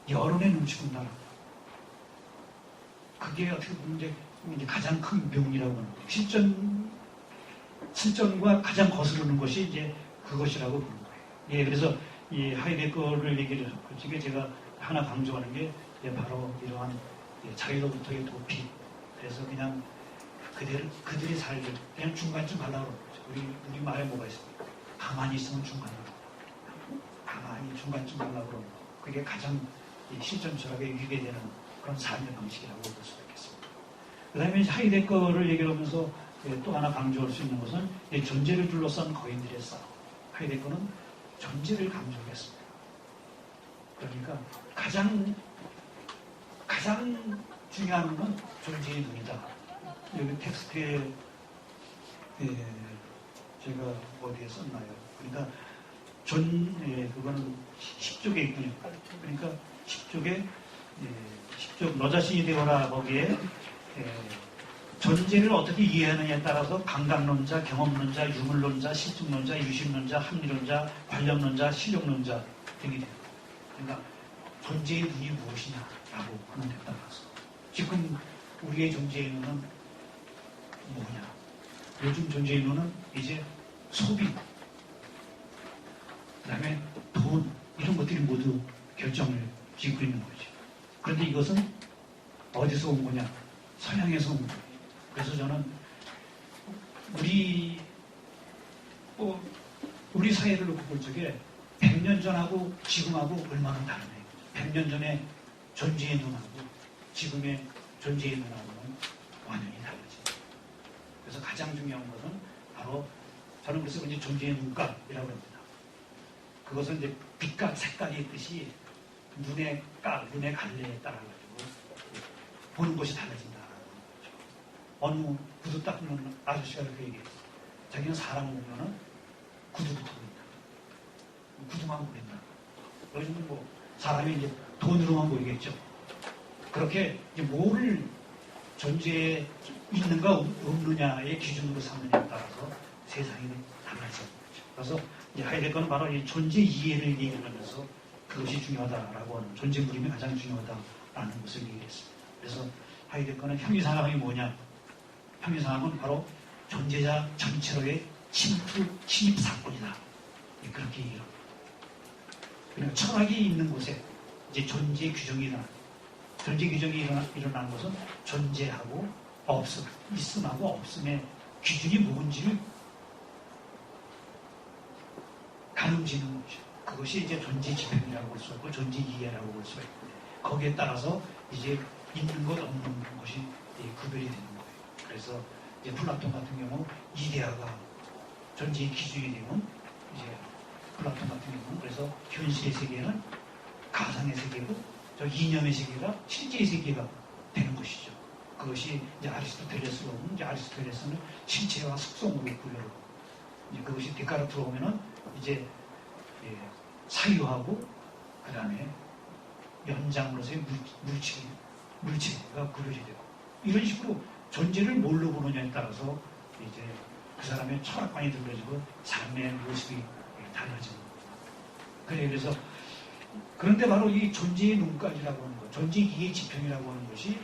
여론의 눈치 본다. 그게 어떻게 보면 이제 가장 큰 병이라고 하는 거예요. 실전과 가장 거스르는 것이 이제 그것이라고 부르는 거예요. 예, 그래서 이 하이데거를 얘기를 하고 제가 하나 강조하는 게 바로 이러한 자유로부터의 도피. 그래서 그냥 그들이 살길 그냥 중간쯤 가려고 그러는 거죠. 우리 말에 뭐가 있습니까? 가만히 있으면 중간으로. 가만히 중간쯤 가려고 그러는 거. 그게 가장 실전 철학에 위배되는 그런 삶의 방식이라고 볼 수가 있겠습니다. 그 다음에 하이데거를 얘기하면서 또 하나 강조할 수 있는 것은 존재를 둘러싼 거인들의 싸움. 하이데거는 존재를 강조했습니다. 그러니까 가장 중요한 건 존재의 눈이다. 여기 텍스트에 제가 어디에 썼나요? 그러니까 그거는 10쪽에 있군요. 그러니까 10쪽에 10쪽 너 자신이 되어라 거기에 존재를 어떻게 이해하느냐에 따라서 감각론자, 경험론자, 유물론자, 실증론자, 유심론자, 합리론자, 관념론자, 실용론자 등이 돼요. 그러니까 존재의 눈이 무엇이냐라고 하는 데 따라서 지금 우리의 존재의 눈은 뭐냐? 요즘 존재의 눈은 이제 소비, 그 다음에 돈, 이런 것들이 모두 결정을 짓고 있는 거죠. 그런데 이것은 어디서 온 거냐? 서양에서 온 거예요. 그래서 저는 우리 사회를 놓고 볼 적에 100년 전하고 지금하고 얼마나 다르네요. 100년 전에 존재의 눈하고 지금의 존재의 눈하고는 완전히 다르죠. 그래서 가장 중요한 것은 바로 저는 그래서 이제 존재의 눈깔이라고 합니다. 그것은 이제 빛깔, 색깔이 있듯이 눈의 깔, 눈의 갈래에 따라가지고 보는 것이 달라진다는 거죠. 어느 구두 닦는 아저씨가 그렇게 얘기했어요. 자기는 사람을 보면은 구두부터 보인다. 구두만 보인다. 요즘은 뭐 사람이 이제 돈으로만 보이겠죠. 그렇게 이제 뭐를 존재에 있는가 없느냐의 기준으로 삼느냐에 따라서 세상이 달라지는 거죠. 그래서 이제 하이데거는 바로 이 존재 이해를 얘기하면서 그것이 중요하다라고 하는, 존재 무림이 가장 중요하다 라는 것을 얘기했습니다. 그래서 하이데거는 형이상학이 뭐냐? 형이상학은 바로 존재자 전체로의 침입 사건이다. 그렇게 얘기를 합니다. 그러니까 철학이 있는 곳에 이제 존재 규정이 일어나. 존재 규정이 일어나는 것은 존재하고 없음, 있음하고 없음의 기준이 뭔지를 가늠지는 것이죠. 그것이 이제 존재 지평이라고 볼 수 있고 존재 이해라고 볼 수가 있고 거기에 따라서 이제 있는 것 없는 것이 구별이 되는 거예요. 그래서 이제 플라톤 같은 경우 이데아가 존재의 기준이 되면 이제 플라톤 같은 경우는 그래서 현실의 세계는 가상의 세계고 저 이념의 세계가 실제의 세계가 되는 것이죠. 그것이 이제 아리스토텔레스로 보면 이제 아리스토텔레스는 실체와 속성으로 구별을 하고 이제 그것이 데카르트로 오면은 이제 사유하고 그 다음에 연장으로서의 물체가 구별이 되고 이런 식으로 존재를 뭘로 보느냐에 따라서 이제 그 사람의 철학관이 들려지고 삶의 모습이 달라지는 겁니다. 그래서 그런데 바로 이 존재의 눈까지라고 하는 것, 존재 이해 지평이라고 하는 것이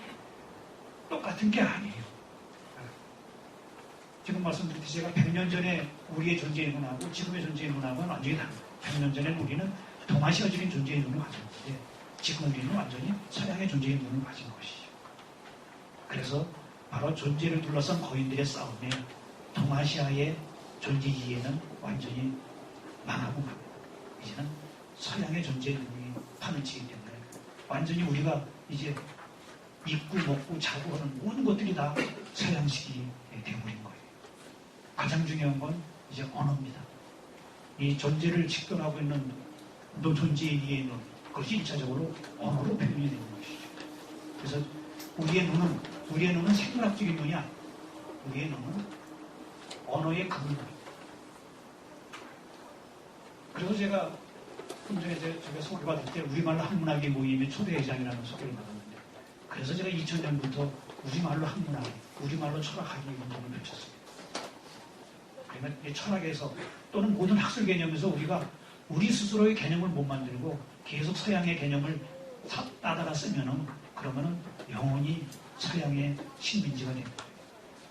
똑같은 게 아니에요. 지금 말씀드렸듯이 제가 100년 전에 우리의 존재의 눈하고 지금의 존재의 눈하고는 완전히 다릅니다. 100년 전에는 우리는 동아시아적인 존재의 눈을 가졌는데 지금 우리는 완전히 서양의 존재의 눈을 가진 것이죠. 그래서 바로 존재를 둘러싼 거인들의 싸움에 동아시아의 존재 이해는 완전히 망하고 맙니다. 이제는 서양의 존재의 눈이 판을 치기 때문에 완전히 우리가 이제 입고 먹고 자고 하는 모든 것들이 다 서양식이 되어버린 거예요. 가장 중요한 건 이제 언어입니다. 이 존재를 직결하고 있는 존재의 이해의 눈, 그것이 1차적으로 언어로 표현이 되는 것이죠. 그래서 우리의 눈은 생물학적인 눈이 아니에요. 우리의 눈은 언어의 근원. 그래서 제가 좀 전에 제가 소개를 받을 때 우리말로 학문학의 모임의 초대회장이라는 소개를 받았는데 그래서 제가 2000년부터 우리말로 학문학, 우리말로 철학하기 운동을 펼쳤습니다. 그러면 철학에서 또는 모든 학술 개념에서 우리가 우리 스스로의 개념을 못 만들고 계속 서양의 개념을 따다가 쓰면은 그러면은 영원히 서양의 식민지가 됩니다.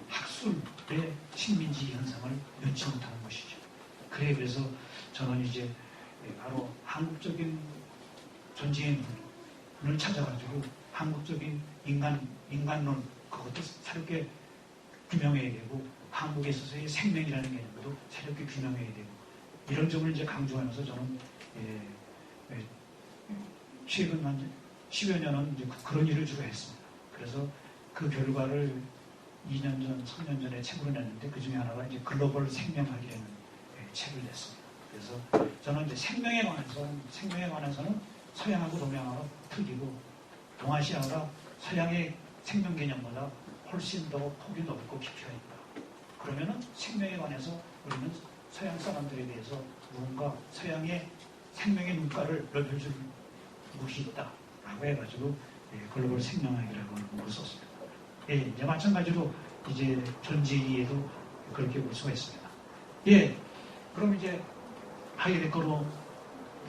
학술의 식민지 현상을 면치 못하는 것이죠. 그래서 저는 이제 바로 한국적인 존재의 눈을 찾아가지고 한국적인 인간론 그것도 새롭게 규명해야 되고 한국에 있어서의 생명이라는 개념도 새롭게 규명해야 되고 이런 점을 이제 강조하면서 저는 최근 한 10여 년은 이제 그런 일을 주로 했습니다. 그래서 그 결과를 2년 전, 3년 전에 책으로 냈는데 그 중에 하나가 이제 글로벌 생명학이라는 책을 냈습니다. 그래서 저는 이제 생명에 관해서는 서양하고 동양하고 틀리고 동아시아가 서양의 생명 개념보다 훨씬 더 폭이 넓고 깊이가 있다. 그러면은 생명에 관해서 우리는 서양 사람들에 대해서 무언가 서양의 생명의 눈가를 넓혀줄 것이 있다라고 해가지고 글로벌 생명학이라고 하는 걸 썼습니다. 이제 마찬가지로 이제 존재이해도 그렇게 볼 수가 있습니다. 그럼 이제 하이데거로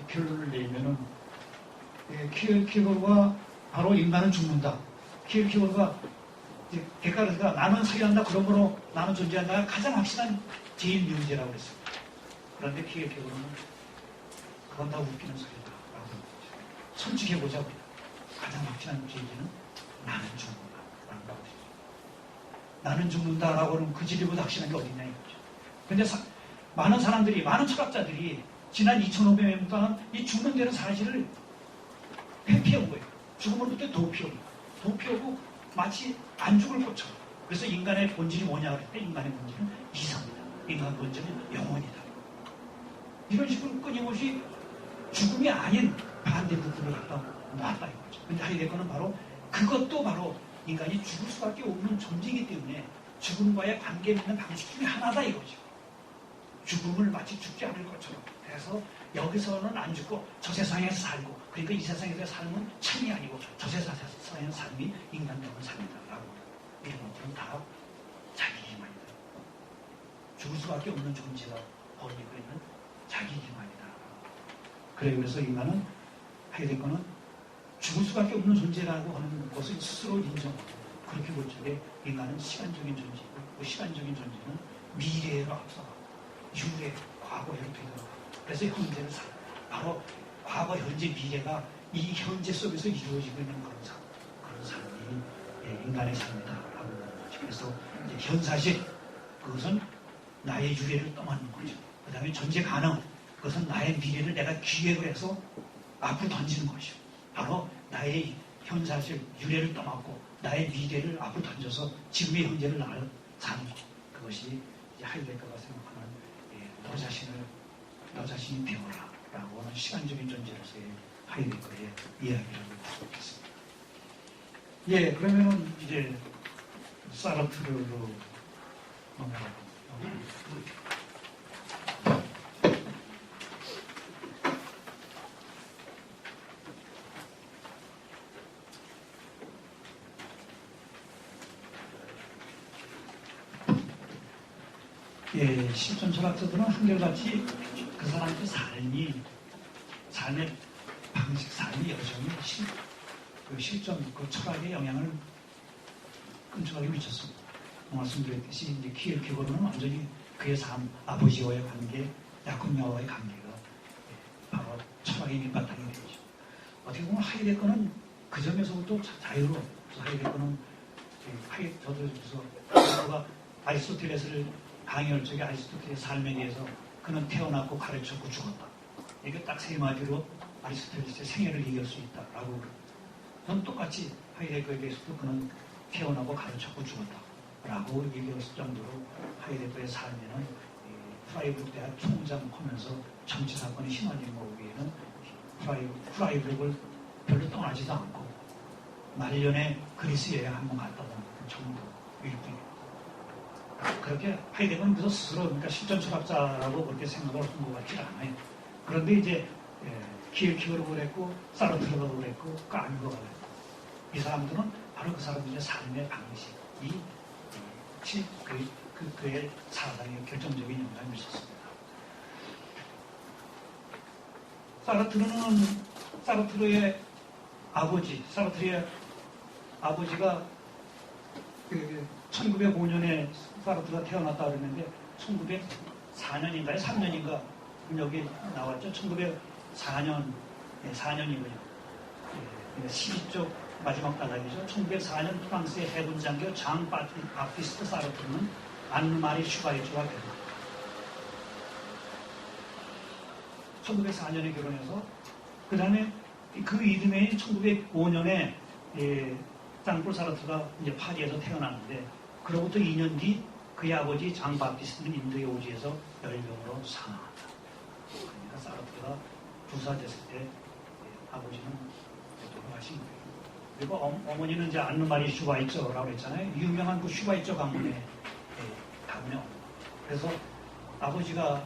표현을 내면은 키르케고르가 바로 인간은 죽는다. 키르케고르가 데카르트가 나는 살아난다. 그러므로 나는 존재한다가 가장 확실한 제일 명제라고 그랬습니다. 그런데 키르케고르는 그건 다 웃기는 소리다. 라고 했죠. 솔직해보자. 가장 확실한 제일은 나는 죽는다. 라는 거거든요. 나는 죽는다라고 하는 그 진리보다 확실한 게 어딨냐 이거죠. 근데 많은 사람들이, 많은 철학자들이 지난 2500년 동안 이 죽는 데는 사실을 회피한 거예요. 죽음으로부터 도피하고 마치 안 죽을 것처럼. 그래서 인간의 본질이 뭐냐 그럴 때 인간의 본질은 이성이다. 인간 본질은 영혼이다. 이런 식으로 끊임없이 죽음이 아닌 반대 부분을 갖다 놨다 이거죠. 근데 하이데거는 바로 그것도 바로 인간이 죽을 수밖에 없는 존재이기 때문에 죽음과의 관계를 맺는 방식 중에 하나다 이거죠. 죽음을 마치 죽지 않을 것처럼 해서 여기서는 안 죽고 저 세상에서 살고 그러니까 이 세상에서의 삶은 참이 아니고 저 세상에서 삶이 인간적인 삶이다 라고 이런 것들은 다 자기 기만이다. 죽을 수밖에 없는 존재가 버리고 있는 자기 기만이다. 그래서 인간은 하이데거는 죽을 수밖에 없는 존재라고 하는 것을 스스로 인정하고 그렇게 볼 적에 인간은 시간적인 존재이고 그 시간적인 존재는 미래로 앞서가고 유래, 과거로 되돌아가고 그래서 현재를 살아요. 바로 과거, 현재, 미래가 이 현재 속에서 이루어지고 있는 그런 삶이 인간의 삶이다라고 하는 거죠. 그래서 이제 현사실, 그것은 나의 유래를 떠맡는 거죠. 그 다음에 존재 가능, 그것은 나의 미래를 내가 기획을 해서 앞으로 던지는 것이죠. 바로 나의 현사실, 유래를 떠맡고 나의 미래를 앞으로 던져서 지금의 현재를 나를 사는 것. 그것이 이제 하이데거가 생각하는 너 자신이 되어라 라고 하는 시간적인 존재로서의 하이데거의 이야기라고 할 수 있겠습니다. 예, 그러면은 이제 사르트르로 넘어가고 예, 실존 철학자들은 한결같이 그 사람의 삶의 방식, 삶의 여정이 실존, 그 철학의 영향을 끔찍하게 미쳤습니다. 말씀드렸듯이 이제 키엘케고르는 완전히 그의 삶, 아버지와의 관계, 야콥야와의 관계가 바로 철학의 밑바탕이 되죠. 어떻게 보면 하이데거는 그 점에서부터 자유로, 하이데거는 저도 그래서 아리스토텔레스를 강의할 적에 아리스토텔의 삶에 대해서 그는 태어났고 가르쳤고 죽었다. 이게 딱 세 마디로 아리스토텔레스의 생애를 얘기할 수 있다라고. 저는 똑같이 하이데거에 대해서도 그는 태어나고 가르쳤고 죽었다라고 얘기했을 정도로 하이데거의 삶에는 프라이부르크 대학 총장하면서 정치 사건에 휘말린 거기에는 프라이부르크를 별로 떠나지도 않고 말년에 그리스 여행 한번 갔다 오는 정도일 뿐이에요. 그렇게 하이데거는 그래서 스스로 그러니까 실존 철학자라고 그렇게 생각을 한 것 같지 않아요. 그런데 이제 키엘케고르가 그랬고 사르트르가 그랬고 까미가 그랬고 이 사람들은 바로 그 사람들의 삶의 방식이 그의 사상에 결정적인 영향을 미쳤습니다. 사르트르의 아버지가 1905년에 사르트르가 태어났다 그랬는데 1904년인가요? 3년인가 여기 나왔죠. 1904년 4년이군요. 12쪽 마지막 단락이죠. 1904년 프랑스의 해군 장교 장 바티스트 사르트르는 안누마리 슈바이츠와 결혼. 1904년에 결혼해서 그 다음에 그 이듬해인 1905년에 짱폴 사르트르가 이제 파리에서 태어났는데 그로부터 2년 뒤 그의 아버지 장 바티스트는 인도에 오지에서 열병으로 사망한다. 그러니까 사르트르가 2살 됐을 때 아버지는 돌아가신 거예요. 그리고 어머니는 이제 안누마리 슈바이처라고 했잖아요. 유명한 그 슈바이처 가문의 어머니. 그래서 아버지가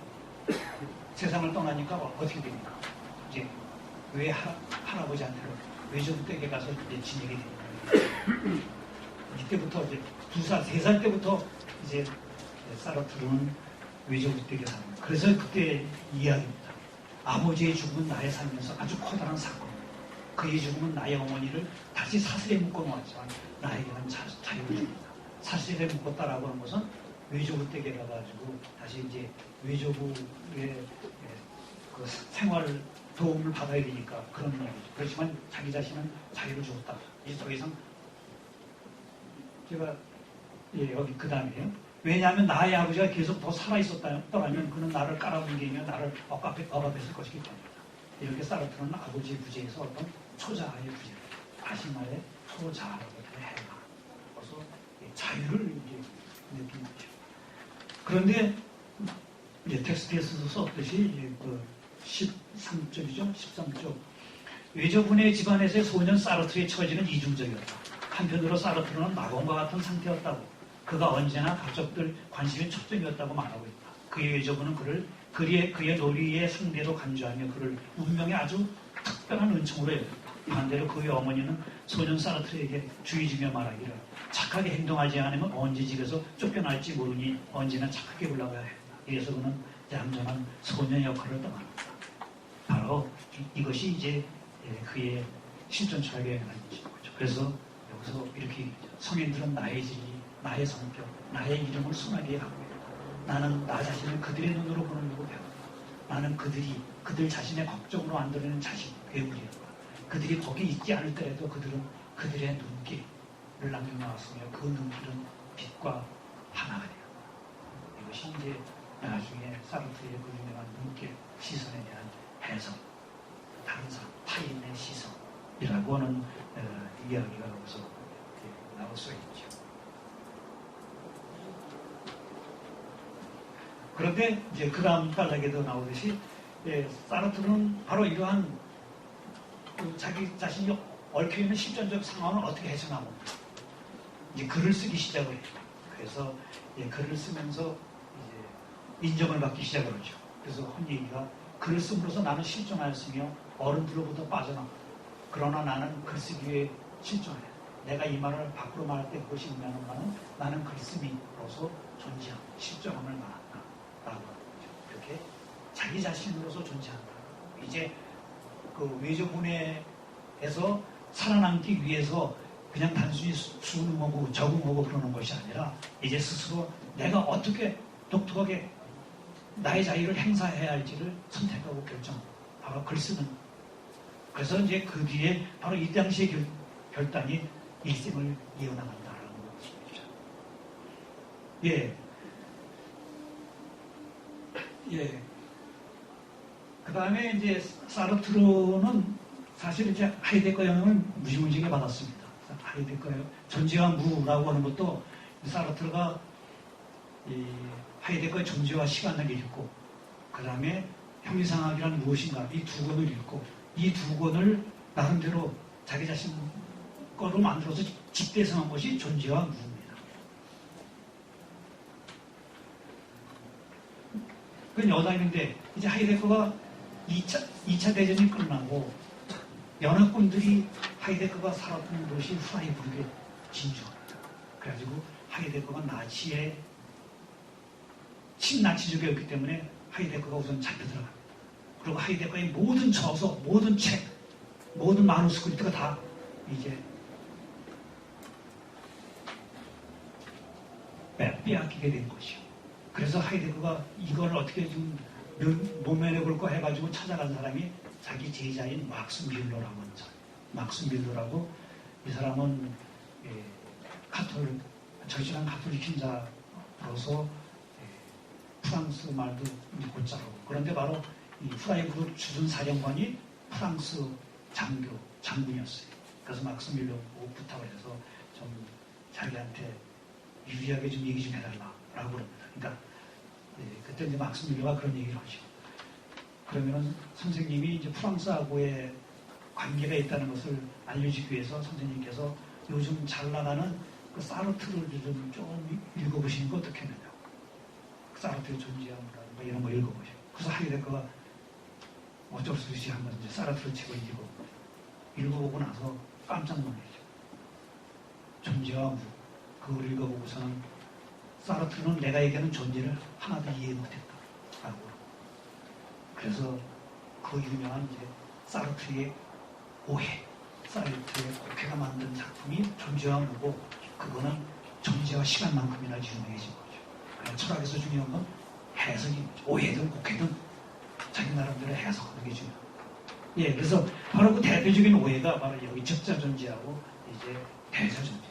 세상을 떠나니까 어떻게 됩니까? 이제 왜 할아버지한테 외조부 댁에 가서 이제 지내게 됩니다. 이때부터 이제 2살, 3살 때부터 이제 사르트르는 외조부 댁에 삽니다. 그래서 그때 이야기입니다. 아버지의 죽음은 나의 삶에서 아주 커다란 사건. 그의 죽음은 나의 어머니를 다시 사슬에 묶어놓았지만 나에게는 자유를 줍니다. 사슬에 묶었다라고 하는 것은 외조부 댁에 가가지고 다시 이제 외조부의 그 생활 도움을 받아야 되니까 그런 이야기죠. 그렇지만 자기 자신은 자유를 줬다. 이제 더 이상 제가 여기 그 다음에요. 왜냐하면 나의 아버지가 계속 더 살아있었다면 그는 나를 깔아뭉개며 나를 억압했을 것이기 때문이다. 이렇게 사르트르는 아버지의 부재에서 어떤 초자아의 부재, 다시마의 초자아라고 해요. 그래서 자유를 이제 느낀 거죠. 그런데 이제 텍스트에서도 썼듯이 그 13쪽이죠. 13쪽. 외조분의 집안에서의 소년 사르트르의 처지는 이중적이었다. 한편으로 사르트르는 낙원과 같은 상태였다고. 그가 언제나 가족들 관심의 초점이었다고 말하고 있다. 그의 외조부는 그의 놀이의 상대로 간주하며 그를 운명의 아주 특별한 은총으로 여겼다. 반대로 그의 어머니는 소년 사르트르에게 주의 주며 말하기를 착하게 행동하지 않으면 언제 집에서 쫓겨날지 모르니 언제나 착하게 올라가야 한다. 이래서 그는 얌전한 소년 역할을 떠나는다. 바로 이것이 이제 그의 실존철학에 관한 것인 거죠. 그래서 여기서 이렇게 얘기하죠. 성인들은 나의 진리, 나의 성격, 나의 이름을 순하게 갖고 있다. 나는 나 자신을 그들의 눈으로 보는 누구 배워. 나는 그들 자신의 걱정으로 만들어내는 자신, 괴물이다. 그들이 거기 있지 않을 때에도 그들은 그들의 눈길을 남겨놓았으며 그 눈길은 빛과 하나가 돼요. 이것이 이제 나중에 사르트르의 그 유명한 눈길, 시선에 대한 해석, 다른 사람, 타인의 시선이라고 하는 이야기가 여기서 나올 수가 있죠. 그런데 이제 그 다음 단락에도 나오듯이 사르트르는 바로 이러한 자기 자신이 얽혀있는 실존적 상황을 어떻게 해석하고 이제 글을 쓰기 시작을 해요. 그래서 글을 쓰면서 이제 인정을 받기 시작을 하죠. 그래서 한 얘기가 글을 씀으로써 나는 실존하였으며 어른들로부터 빠져나가. 그러나 나는 글쓰기에 실존해. 내가 이 말을 밖으로 말할 때 그것이 의미하는 바는 나는 글쓰기로서 존재함, 실존함을 말한다. 라고 하는 거죠. 이렇게 자기 자신으로서 존재한다. 이제 그 외조분해에서 살아남기 위해서 그냥 단순히 수능하고 적응하고 그러는 것이 아니라 이제 스스로 내가 어떻게 독특하게 나의 자유를 행사해야 할지를 선택하고 결정하고 바로 글 쓰는. 그래서 이제 그 뒤에 바로 이 당시의 결단이 일생을 이어나간다라는 것이죠. 그 다음에 이제 사르트르는 사실 이제 하이데거 영향을 무지무지하게 받았습니다. 하이데거의 존재와 무라고 하는 것도 사르트르가 하이데거의 존재와 시간을 읽고, 그 다음에 형이상학이란 무엇인가 이 두 권을 읽고, 이 두 권을 나름대로 자기 자신 거로 만들어서 집대성한 것이 존재와 무입니다. 그건 여담인데 이제 하이데거가 2차 대전이 끝나고 연합군들이 하이데거가 살았던 곳이 프라이부르크에 진주합니다. 그래가지고 하이데거가 나치의 친나치족이었기 때문에 하이데거가 우선 잡혀 들어갑니다. 그리고 하이데거의 모든 저서, 모든 책, 모든 마누스크립트가 다 이제 빼앗기게 된 것이요. 그래서 하이데거가 이걸 어떻게 좀 모면해 볼까 해가지고 찾아간 사람이 자기 제자인 막스 뮬러라고 하는 사람. 막스 뮬러라고, 이 사람은 절실한 가톨릭 신자로서 프랑스 말도 곧잘하고, 그런데 바로 이 프라이부르크 주둔 사령관이 프랑스 장군이었어요. 그래서 막스 뮬러고 부탁을 해서 좀 자기한테 유리하게 좀 얘기 좀 해달라라고 그럽니다. 그러니까 그때 이제 막스 뮬러가 그런 얘기를 하죠. 그러면은 선생님이 이제 프랑스하고의 관계가 있다는 것을 알려주기 위해서 선생님께서 요즘 잘 나가는 그 사르트르를 좀 읽어보시는 거 어떻겠느냐고. 사르트르의 존재함이라든가 이런 거 읽어보죠. 그래서 하이데거가 어쩔 수 없이 한번 이제 사르트르 책을 읽어보고 나서 깜짝 놀라죠. 존재와 무. 그걸 읽어보고서는 사르트르는 내가 얘기하는 존재를 하나도 이해 못했다라고. 그래서 그 유명한 이제 사르트르의 오해, 사르트르의 오해가 만든 작품이 존재와 무고, 그거는 존재와 시간만큼이나 유명해진 거죠. 그러니까 철학에서 중요한 건 해석이, 오해든 오해든 자기 나름대로 해석하는 게 중요합니다. 그래서 바로 그 대표적인 오해가 바로 여기 적자 존재하고 이제 대자 존재.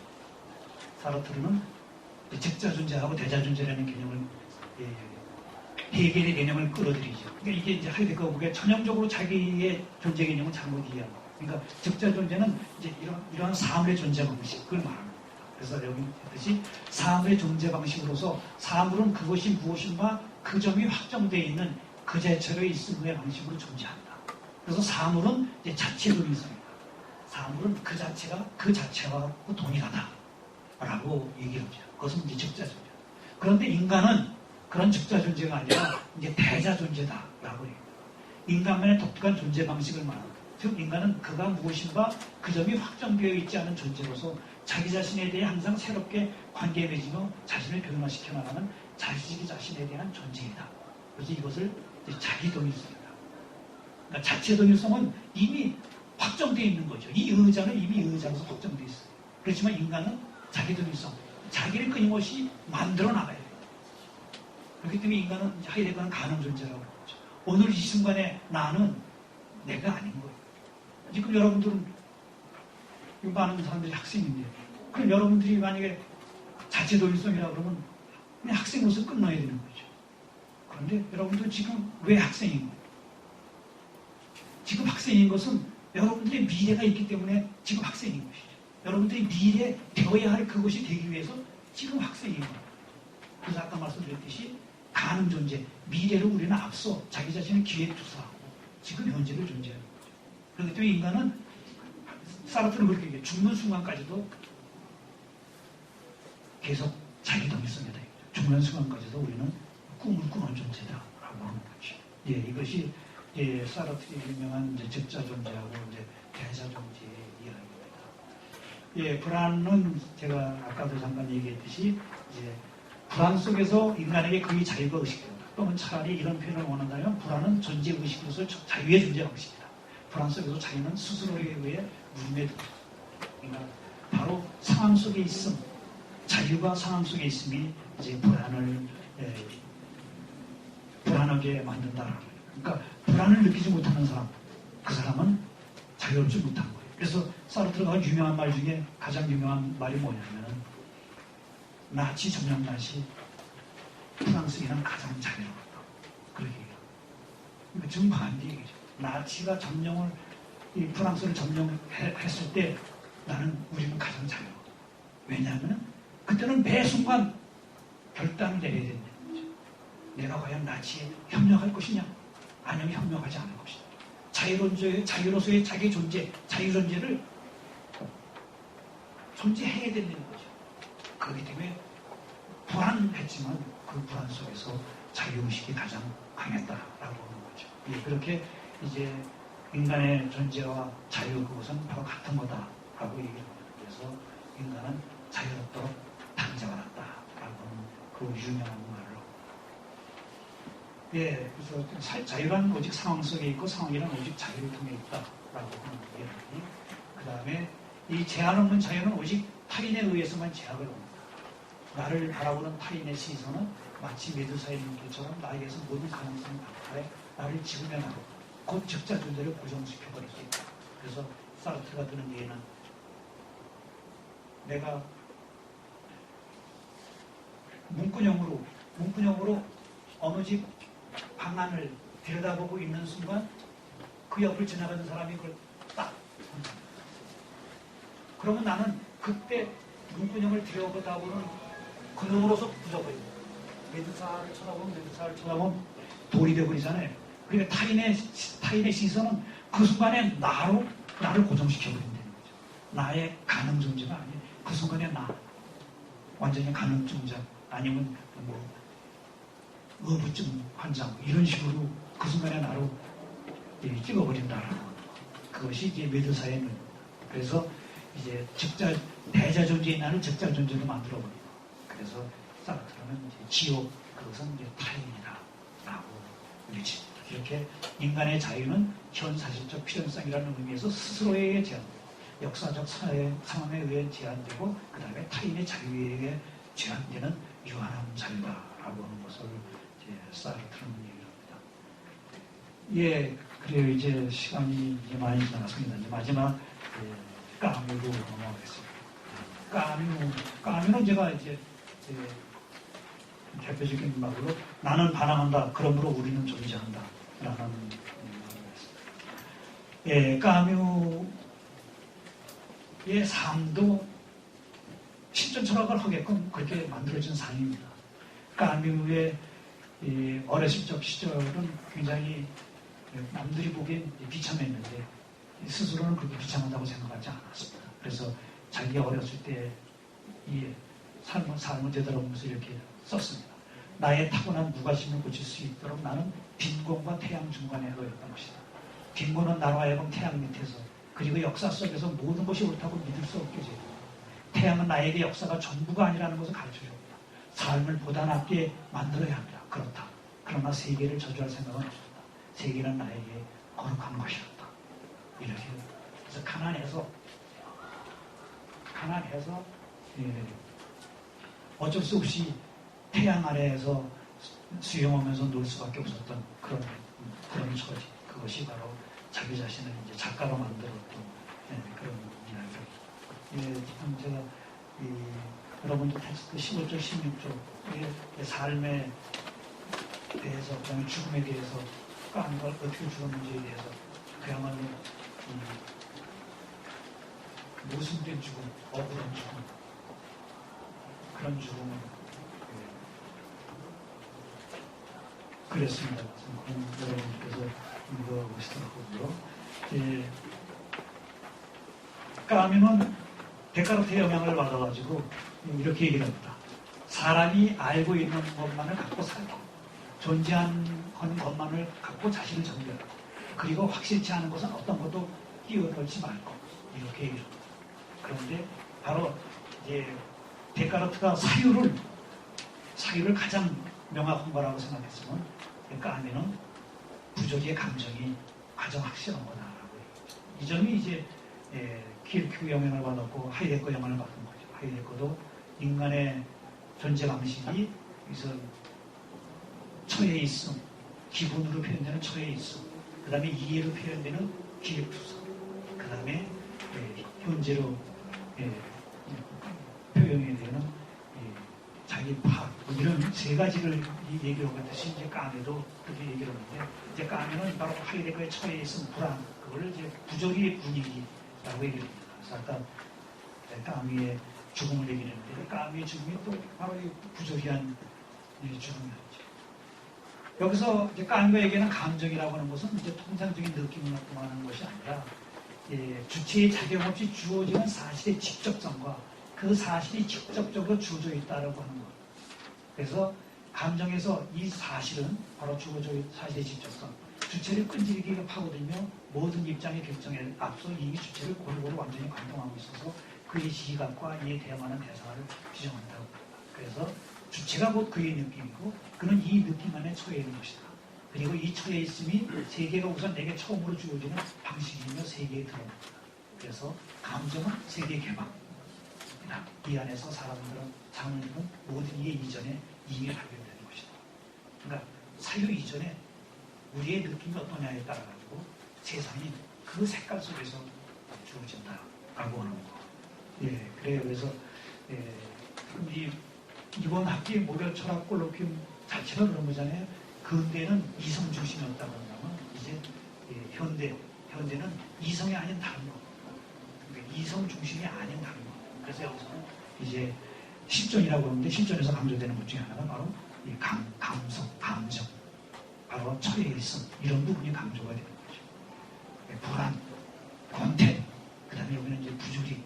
사르트르는 적자 존재하고 대자 존재라는 개념을, 해겔의 개념을 끌어들이죠. 그러니까 이게 이제 하이데거가 전형적으로 자기의 존재 개념을 잘못 이해한 거예요. 그러니까 적자 존재는 이제 이러한 사물의 존재 방식을 말합니다. 그래서 여기 했듯이 사물의 존재 방식으로서 사물은 그것이 무엇인가 그 점이 확정되어 있는 그 자체로 있음의 방식으로 존재한다. 그래서 사물은 이제 자체 동일성이다. 사물은 그 자체가 그 자체와 동일하다. 라고 얘기를 하죠. 그것은 이제 적자 존재. 그런데 인간은 그런 적자 존재가 아니라 이제 대자 존재다. 라고 해요. 인간만의 독특한 존재 방식을 말합니다. 즉, 인간은 그가 무엇인가 그 점이 확정되어 있지 않은 존재로서 자기 자신에 대해 항상 새롭게 관계에 맺으며 자신을 변화시켜 나가는 자기 자신에 대한 존재이다. 그래서 이것을 자기 동일성이다. 그러니까 자체 동일성은 이미 확정되어 있는 거죠. 이 의자는 이미 의자로서 확정되어 있어요. 그렇지만 인간은 자기들이서 자기를 끊임없이 만들어 나가야 돼요. 그렇기 때문에 인간은 하이데거는 가능 존재라고 그러죠. 오늘 이 순간에 나는 내가 아닌 거예요. 지금 여러분들은 많은 사람들이 학생인데 그럼 여러분들이 만약에 자체도일성이라 그러면 그냥 학생으로서 끝나야 되는 거죠. 그런데 여러분들 지금 왜 학생인 거예요? 지금 학생인 것은 여러분들의 미래가 있기 때문에 지금 학생인 것이죠. 여러분들이 미래 되어야 할 그것이 되기 위해서 지금 학생인 거예요. 그래서 아까 말씀드렸듯이 가능 존재, 미래를 우리는 앞서 자기 자신을 기회에 투사하고 지금 현재를 존재하는 거죠. 그렇기 때문에 인간은 사르트는 그렇게 얘기해요. 죽는 순간까지도 계속 자기 동일성이다. 죽는 순간까지도 우리는 꿈을 꾸는 존재다라고 하는 거죠. 예, 이것이 사르트의 유명한 적자 존재하고 대자 존재의 이야기입니다. 예, 불안은 제가 아까도 잠깐 얘기했듯이 불안 속에서 인간에게 거의 자유가 의식된다. 또는 차라리 이런 표현을 원한다면 불안은 존재 의식으로서 자유의 존재 방식이다. 불안 속에서 자유는 스스로에 의해 무릎에든다. 그러니까 바로 상황 속에 있음, 자유가 상황 속에 있음이 불안을 불안하게 만든다. 그러니까 불안을 느끼지 못하는 사람, 그 사람은 자유롭지 못한 거예요. 그래서 사르트르가 유명한 말 중에 가장 유명한 말이 뭐냐면 나치 점령 나시 프랑스인은 가장 자유롭다. 그렇게 얘기해요. 그러니까 정반대 얘기죠. 나치가 이 프랑스를 점령했을 때 우리는 가장 자유로워. 왜냐하면 그때는 매 순간 결단을 내려야 된다는 거죠. 내가 과연 나치에 협력할 것이냐? 아니면 협력하지 않을 것이냐. 자유로서의 자기 존재, 자유존재를 존재해야 된다는 거죠. 그렇기 때문에 불안했지만 그 불안 속에서 자유의식이 가장 강했다라고 하는 거죠. 예, 그렇게 인간의 존재와 자유 그것은 바로 같은 거다라고 얘기를 합니다. 그래서 인간은 자유롭도록 단정받았다라고 하는 그 유명한 말을 하고. 예, 그래서 자유란 오직 상황 속에 있고 상황이란 오직 자유를 통해 있다라고 하는 얘기. 그 다음에 이 제한 없는 자유는 오직 타인에 의해서만 제약을 옵니다. 나를 바라보는 타인의 시선은 마치 메두사의 눈길처럼 나에게서 모든 가능성을 박탈해 나를 지구면하고 곧 적자 존재를 고정시켜버릴 수 있다. 그래서 사르트가 드는 예는 내가 문구형으로 어느 집 방안을 들여다보고 있는 순간 그 옆을 지나가는 사람이 그걸 딱 그러면 나는 그때 문구형을 들여다보는 그놈으로서 부숴버립니다. 메두사를 쳐다보면 돌이 되어버리잖아요. 그러니까 타인의 시선은 그 순간에 나를 고정시켜버린다는 거죠. 나의 가능 존재가 아니에요. 그 순간에 완전히 가능 존재 아니면 의부증 환자 이런 식으로 그 순간에 나로 찍어버린다라고. 그것이 메두사의 눈. 그래서 대자 존재인 나를 적자 존재로 만들어버리고. 그래서 사르트르는 지옥 그것은 타인이다라고 외칩니다. 이렇게 인간의 자유는 현사실적 필연성이라는 의미에서 스스로에게 제한되고 역사적 상황에 의해 제한되고 그 다음에 타인의 자유에 의해 제한되는 유한한 자유다라고 하는 것을 사르트르는 얘기를 합니다. 예, 그래요. 시간이 많이 지나갔습니다. 마지막 까뮤로 넘어가겠습니다. 까뮤는 제가 대표적인 말로 나는 반항한다. 그러므로 우리는 존재한다. 라는 말을 했습니다. 예, 까뮤의 삶도 실존 철학을 하게끔 그렇게 만들어진 삶입니다. 까뮤의 어렸을 적 시절은 굉장히 남들이 보기엔 비참했는데 스스로는 그렇게 비참하다고 생각하지 않았습니다. 그래서 자기 어렸을 때 이 삶을 되돌아보면서 이렇게 썼습니다. 나의 타고난 무관심을 고칠 수 있도록 나는 빈곤과 태양 중간에 놓였던 것이다. 빈곤은 나로 하여금 태양 밑에서 그리고 역사 속에서 모든 것이 옳다고 믿을 수 없게 되고 태양은 나에게 역사가 전부가 아니라는 것을 가르쳐줍니다. 삶을 보다 낫게 만들어야 합니다. 그렇다. 그러나 세계를 저주할 생각은 없었다. 세계는 나에게 거룩한 것이었다. 이렇게 그래서 가난해서 어쩔 수 없이 태양 아래에서 수영하면서 놀 수밖에 없었던 그런 처지. 그것이 바로 자기 자신을 이제 작가로 만들었던 그런 이야기. 참 제가 여러분도 텍스트 15절, 16절 삶에 대해서, 그다음에 죽음에 대해서, 까미가 어떻게 죽었는지에 대해서 그야말로 모순된 죽음, 억울한 죽음, 그런 죽음을 그랬습니다. 여러분께서 읽어보시더라고요. 까미는 데카르트의 영향을 받아가지고 이렇게 얘기를 합니다. 사람이 알고 있는 것만을 갖고 살고, 존재하는 것만을 갖고 자신을 정리하고, 그리고 확실치 않은 것은 어떤 것도 끼어넣지 말고, 이렇게 얘기를 합니다. 그런데 바로 이제 데카르트가 사유를 가장 명확한 거라고 생각했으면, 까미는 부조리의 감정이 가장 확실한 거다라고 얘기했죠. 이 점이 이제 키르케고 영향을 받았고 하이데거 영향을 받은 거죠. 하이데거도 인간의 존재 방식이 여기서 처해 있음, 기분으로 표현되는 처해 있음, 그 다음에 이해로 표현되는 기획투성, 그 다음에 현재로 표현이 되는 자기 파악, 이런 세 가지를 얘기를 하듯이 이제 까미도 그렇게 얘기를 하는데, 이제 까미는 바로 하이데거의 처해 있음, 불안, 그걸 이제 부조리의 분위기라고 얘기를 합니다. 그래서 아까 까미의 죽음을 얘기를 했는데, 까미의 죽음이 또 바로 이 부조리한 죽음이었죠. 여기서 이제 까미가 얘기하는 감정이라고 하는 것은 이제 통상적인 느낌을 갖고 하는 것이 아니라, 주체의 자격 없이 주어지는 사실의 직접성과 그 사실이 직접적으로 주어져 있다라고 하는 것. 그래서 감정에서 이 사실은 바로 주어져 있는 사실의 직접성, 주체를 끈질기게 파고들며 모든 입장의 결정에 앞서 이미 주체를 골고루 완전히 관통하고 있어서 그의 시각과 이에 대응하는 대상을 규정한다고 합니다. 그래서 주체가 곧 그의 느낌이고, 그는 이 느낌 안에 처해 있는 것이다. 그리고 이 처해 있음이 세계가 우선 내게 처음으로 주어지는 방식이며 세계에 들어옵니다. 그래서 감정은 세계 개방. 이 안에서 사람들은 장르는 모든 이의 이전에 이미 발견되는 것이다. 그러니까 사유 이전에 우리의 느낌이 어떠냐에 따라가지고 세상이 그 색깔 속에서 주어진다라고 하는 거. 그래요. 그래서 이번 학기 목요 철학 콜로퀴움 자체가 그런 거잖아요. 근대는 이성 중심이었다고 한다면, 이제 현대는 이성이 아닌 다른 것. 그러니까 이성 중심이 아닌 다른 것. 그래서 여기서는 이제 실존이라고 하는데, 실존에서 강조되는 것 중에 하나가 바로 이 감성, 감정, 바로 처해 있음, 이런 부분이 강조가 되는 거죠. 불안, 권태, 그 다음에 여기는 이제 부조리,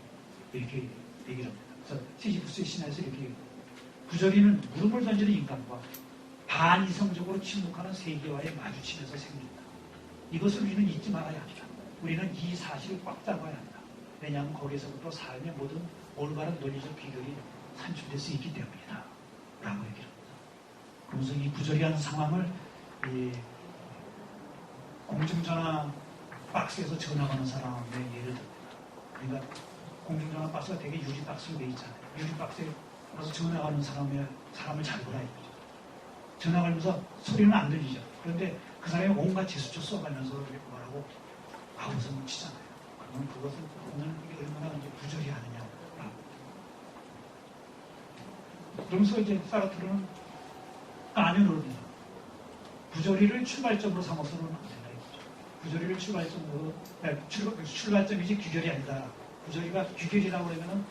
이렇게 얘기를 합니다. 그래서 시지푸스의 신화에서 이렇게 얘기합니다. 부조리는 무릎을 던지는 인간과 반이성적으로 침묵하는 세계와의 마주침에서 생긴다. 이것을 우리는 잊지 말아야 합니다. 우리는 이 사실을 꽉 잡아야 합니다. 왜냐하면 거기서부터 삶의 모든 올바른 논리적 비결이 산출될 수 있기 때문이다 라고 얘기를 합니다. 그러면서 이 부조리한 상황을 공중전화 박스에서 전화 거는 사람의 예를 듭니다. 그러니까 공중전화 박스가 되게 유리 박스로 되어 있잖아요. 유리 박스에 가서 전화 거는 사람을 잘 보라 이거죠. 전화 걸면서 소리는 안 들리죠. 그런데 그 사람이 온갖 제스처 써가면서 이렇게 뭐라고 아우성을 치잖아요. 그러면 그것을 보면 이게 얼마나 이제 부조리하느냐. 그러면서 이제 사르트르는 까뮈를 합니다. 부조리를 출발점으로 삼아서는 안 된다 이거죠. 부조리를 출발점으로, 출발점이지 규결이 아니다. 부조리가 규결이라고 하면은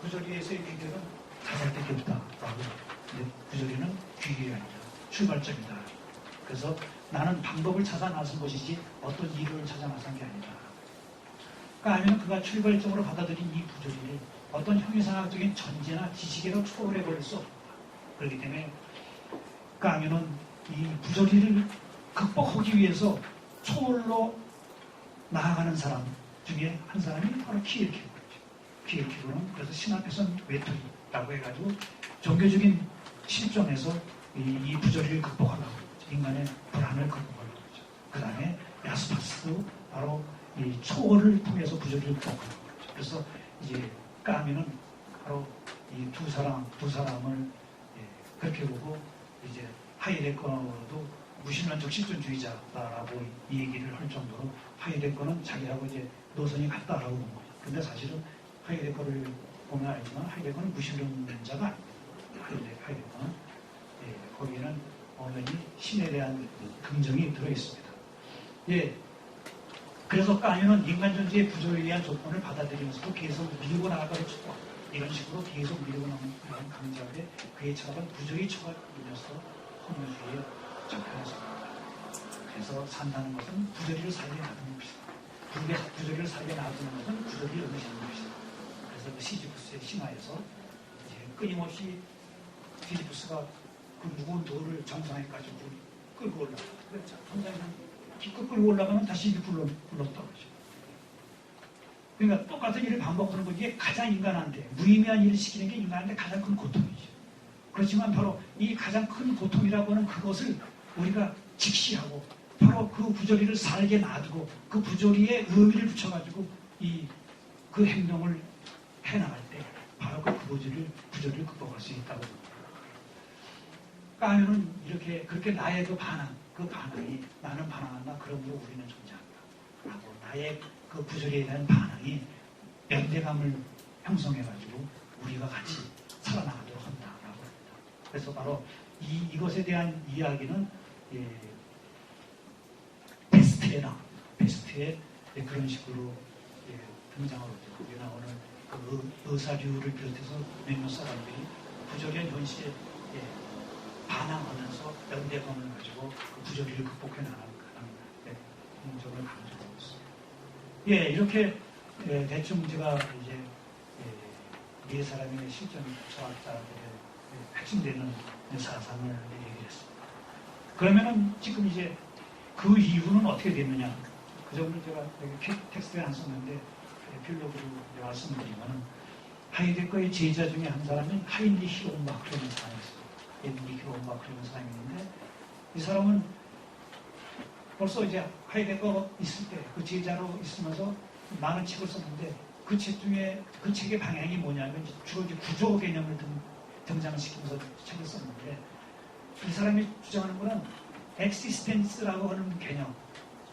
부조리에서의 규결은 자살밖에 없다라고. 근데 부조리는 규결이 아니다. 출발점이다. 그래서 나는 방법을 찾아 나선 것이지 어떤 이유를 찾아 나선 게 아니다. 까뮈는 그가 출발점으로 받아들인 이 부조리를 어떤 형이상학적인 전제나 지식으로 초월해 버릴 수 없다. 그렇기 때문에 까뮈는 이 부조리를 극복하기 위해서 초월로 나아가는 사람 중에 한 사람이 바로 키르케고르죠. 키르케고르는 그래서 신 앞에서는 외톨이라고 해가지고 종교적인 실존에서 이 부조리를 극복하려고 하죠. 인간의 불안을 극복하려고 하죠. 그 다음에 야스파스도 바로 이 초월을 통해서 부조리를 극복하는 거죠. 그래서 이제 까미는 바로 이 두 사람을 그렇게 보고 이제 하이데거도 무신론적 실존주의자라고 이 얘기를 할 정도로 하이데거는 자기하고 이제 노선이 같다라고 본 거죠. 근데 사실은 하이데거를 보면 알지만 하이데거는 무신론자가 아닙니다. 하이데거는 거기에는 어머니 신에 대한 긍정이 들어있습니다. 예. 그래서 까미는 인간 존재의 부조리에 대한 조건을 받아들이면서도 계속 밀고 나가고 싶고 이런 식으로 계속 밀고 나가는 강자의 그의 철학은 부조리 철학이면서 혼유주의에 접근했습니다. 그래서 산다는 것은 부조리를 살게 놔두는 것이다. 부조리를 살게 놔두는 것은 부조리를 의미하는 것이다. 그래서 그 시지푸스의 신화에서 이제 끊임없이 시지푸스가 그 무거운 돌을 정상에까지 끌고 올라가. 그렇죠. 정상에는 기껏 끌고 올라가면 다시 굴러떨어져. 그러니까 똑같은 일을 반복하는 것 이게 가장 인간한테 무의미한 일을 시키는 게 인간한테 가장 큰 고통이죠. 그렇지만 바로 이 가장 큰 고통이라고 하는 그것을 우리가 직시하고 바로 그 부조리를 살게 놔두고 그 부조리에 의미를 붙여가지고 그 행동을 해나갈 때 바로 그 부조리를 극복할 수 있다고 봅니다. 까면은 이렇게 그렇게 나의 그 반응이 나는 반항한다. 그러므로 우리는 존재한다. 라고 나의 그 부조리에 대한 반응이 연대감을 형성해가지고 우리가 같이 살아나가도록 한다라고 합니다. 그래서 바로 이것에 대한 이야기는 베스트에 그런 식으로 등장하고 있죠. 거기에 나오는 그 의사류를 비롯해서 몇몇 사람들이 부조리한 현실에 반항하면서 연대감을 가지고 그 부조리를 극복해 나가는 공적을 강조하고 있습니다. 예, 이렇게 대충 제가 이제 네 사람의 실전 철학자들의 핵심되는 사상을 얘기를 했습니다. 그러면은 지금 이제 그 이후는 어떻게 됐느냐? 그 점을 제가 여기 텍스트에 안 썼는데 필로그로 말씀드리면 하이데거의 제자 중에 한 사람은 하인리히 롬바크라는 사람이 있습니다. 하인리히 롬바크라는 사람이 있는데 이 사람은 벌써 이제 하이데거 있을 때 그 제자로 있으면서 많은 책을 썼는데 그 책 중에 그 책의 방향이 뭐냐면 주로 이제 구조 개념을 등장시키면서 책을 썼는데 이 사람이 주장하는 거는 엑시스텐스라고 하는 개념,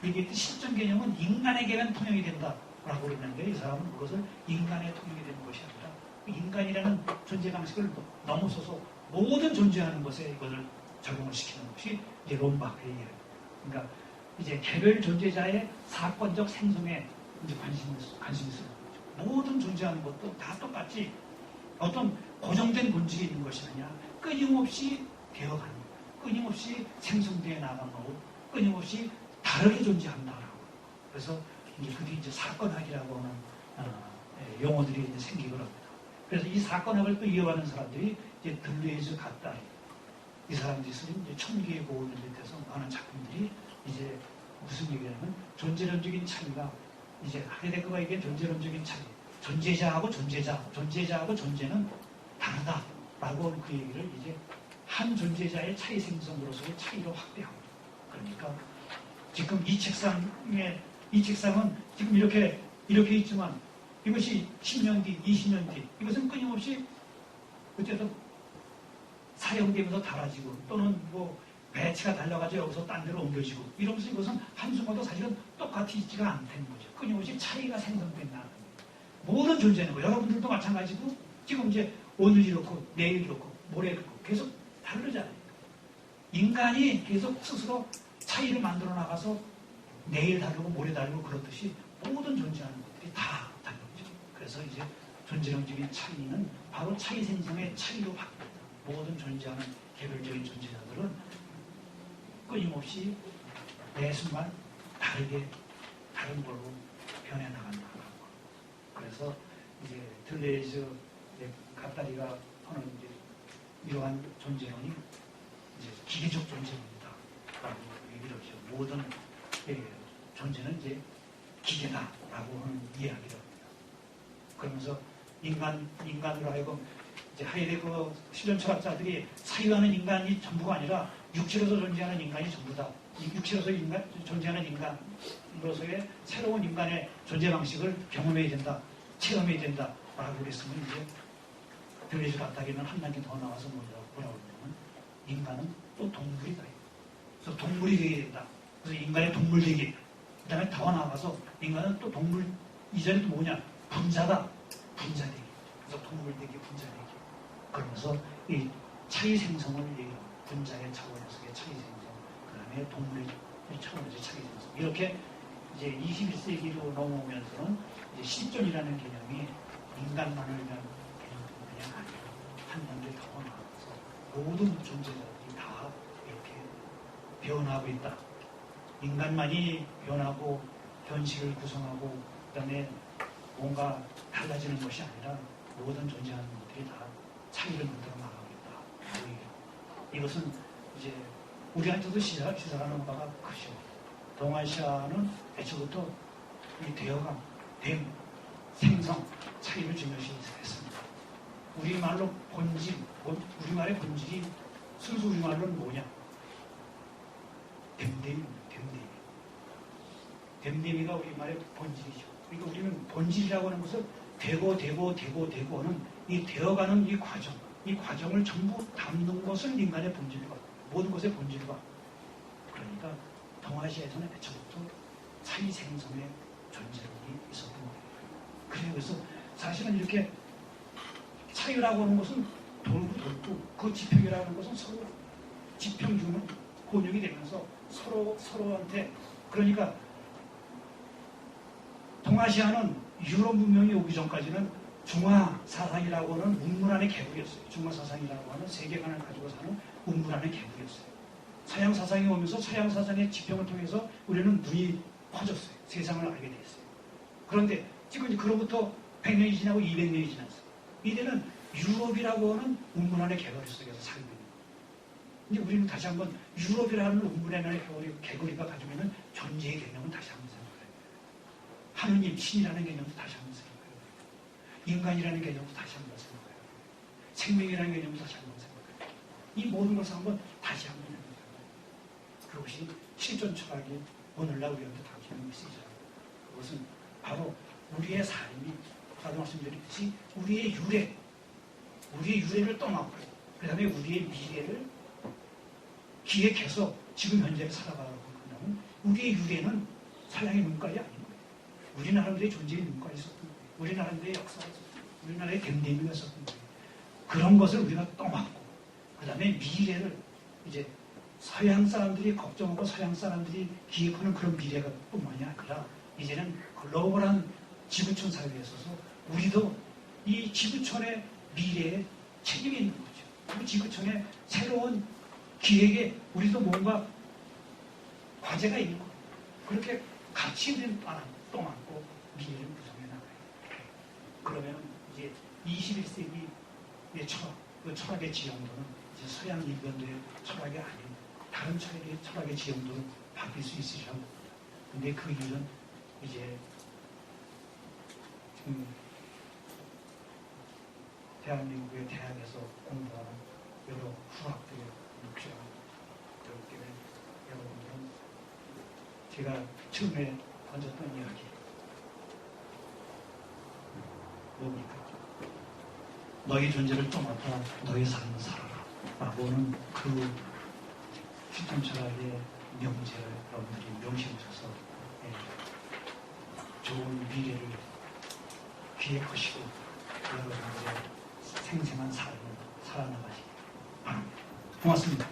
이게 실존 개념은 인간에게만 통용이 된다라고 그랬는데 이 사람은 그것을 인간에 통용이 되는 것이 아니라 인간이라는 존재 방식을 넘어서서 모든 존재하는 것에 이것을 적용을 시키는 것이 이제 롬바크의 이야기. 그러니까 이제 개별 존재자의 사건적 생성에 이제 관심이 있어요. 모든 존재하는 것도 다 똑같이 어떤 고정된 본질이 있는 것이 아니라 끊임없이 되어가는, 끊임없이 생성되어 나가는 거고 끊임없이 다르게 존재한다라고. 그래서 이제 그게 이제 사건학이라고 하는 용어들이 이제 생기고 합니다. 그래서 이 사건학을 또 이어가는 사람들이 이제 들레이즈 갓다리, 이 사람들이 쓴 이제 천기의 고울을 비롯해서 많은 작품들이 이제 무슨 얘기냐면 존재론적인 차이가 이제 하이데거가 얘기한 존재론적인 차이, 존재자하고 존재는 다르다라고 하는 그 얘기를 이제 한 존재자의 차이 생성으로서의 차이로 확대합니다. 그러니까 지금 이 책상은 지금 이렇게 있지만 이것이 10년 뒤, 20년 뒤 이것은 끊임없이 어쨌든 사용되면서 달아지고 또는 뭐 배치가 달려가지고 여기서 딴 데로 옮겨지고 이러면서 이것은 한순간도 사실은 똑같지가 않다는 거죠. 끊임없이 차이가 생성된다는 거예요. 모든 존재는 거 여러분들도 마찬가지고 지금 이제 오늘 이렇고 내일 이렇고 모레 이렇고 계속 다르잖아요. 인간이 계속 스스로 차이를 만들어 나가서 내일 다르고 모레 다르고 그렇듯이 모든 존재하는 것들이 다 다르죠. 그래서 이제 존재론적인 차이는 바로 차이 생성의 차이로 바뀝니다. 모든 존재하는 개별적인 존재자들은 끊임없이 매 순간 다른 걸로 변해나간다는 거. 그래서 이제 들레이즈 갓다리가 하는 이제 이러한 존재론이 이제 기계적 존재론이다라고 얘기를 하죠. 모든 존재는 이제 기계다라고 하는 이야기를 합니다. 그러면서 인간으로 하여금 이제 하이데거 실존 철학자들이 사유하는 인간이 전부가 아니라 육체로서 존재하는 인간이 전부다. 이 육체로서 존재하는 인간으로서의 새로운 인간의 존재 방식을 경험해야 된다. 체험해야 된다. 라고 그랬으면 이제 들레즈 가타기는 한 단계 더 나와서 뭐라고 그러냐면 인간은 또 동물이다. 그래서 동물이 되게 된다. 그래서 인간의 동물되기. 그 다음에 더 나아가서 인간은 또 동물 이전에 또 뭐냐? 분자다. 분자되기. 그래서 동물되기, 분자되기. 그러면서 이 차이 생성을 얘기합니다. 분자의 차원에서의 차이 생성, 그 다음에 동물의 차원에서의 차이 생성. 이렇게 이제 21세기로 넘어오면서는 이제 실존이라는 개념이 인간만을 위한 개념이 그냥 아니라 한 단계 더 나아가서 모든 존재자들이 다 이렇게 변화하고 있다. 인간만이 변하고 현실을 구성하고 그 다음에 뭔가 달라지는 것이 아니라 모든 존재하는 것들이 다 차이를 만들어 나가고 있다. 이것은 이제 우리한테도 시사하는 바가 크죠. 동아시아는 애초부터 이 되어감, 됨, 생성, 차이를 중요시 했습니다. 우리말로 본질, 우리말의 본질이 순수 우리말로는 뭐냐? 됨됨입니다. 됨됨이가 우리말의 본질이죠. 그러니까 우리는 본질이라고 하는 것을 되고는 이 되어가는 이 과정을 전부 담는 것을 인간의 본질과 모든 것의 본질과 그러니까 동아시아에서는 애초부터 차이 생성의 존재력이 있었던 거예요. 그래서 사실은 이렇게 차이라고 하는 것은 돌고 그 지평이라고 하는 것은 서로 지평 중은 혼용이 되면서 서로한테 그러니까 동아시아는 유럽 문명이 오기 전까지는 중화 사상이라고 하는 문물 안의 개구리였어요. 중화 사상이라고 하는 세계관을 가지고 사는 문물 안의 개구리였어요. 서양 사상이 오면서 서양 사상의 지평을 통해서 우리는 눈이 커졌어요. 세상을 알게 됐어요. 그런데 지금 이제 그로부터 100년이 지나고 200년이 지났어요. 이때는 유럽이라고 하는 문물 안의 개구리 속에서 살고 있는 거예요. 이제 우리는 다시 한번 유럽이라는 문물 안의 개구리가 가지고 있는 존재의 개념은 다시 한번 생각해요. 하느님, 신이라는 개념도 다시 한번 생각해요. 인간이라는 개념도 다시 한번 생각해요. 생명이라는 개념도 다시 한번 생각해요. 이 모든 것을 한번 다시 한번 생각해요. 그것이 실존 철학이 오늘날 우리한테 당기는 메시지죠. 그것은 바로 우리의 삶이, 아까 말씀드렸듯이 우리의 유래를 떠나고, 그 다음에 우리의 미래를 기획해서 지금 현재를 살아가고 한다면 우리의 유래는 서양의 문과이 아닌 거예요. 우리나라들의 존재의 문과에 있었던 거예요. 우리나라들의 역사에 있었던 거예요. 우리나라의 댐댐이가 있었던 거예요. 그런 것을 우리가 떠맡고 그 다음에 미래를 이제 서양 사람들이 걱정하고 서양 사람들이 기획하는 그런 미래가 뿐만이 아니라 이제는 글로벌한 지구촌 사회에 있어서 우리도 이 지구촌의 미래에 책임이 있는 거죠. 그 지구촌의 새로운 기획에 우리도 뭔가 과제가 있는 거예요. 그렇게 같이 우리는 떠안고 미래를 구성해 나가요. 그러면 이제 21세기의 철학, 그 철학의 지형도는 이제 서양 일변도의 철학이 아닌 다른 철학의 지형도로 바뀔 수 있으리라고. 근데 그 일은 이제 지금 대한민국의 대학에서 공부하는 여러 후학들의 목표가 배웠기 때문에 여러분들은 제가 처음에 던졌던 이야기 뭡니까? 너희 존재를 떠맡아 너희 삶을 살아라 라고는 그 실존 철학의 명제를 여러분들이 명심하셔서 좋은 미래를 기획하시고 여러분들의 생생한 삶을 살아나가시기 바랍니다. 고맙습니다.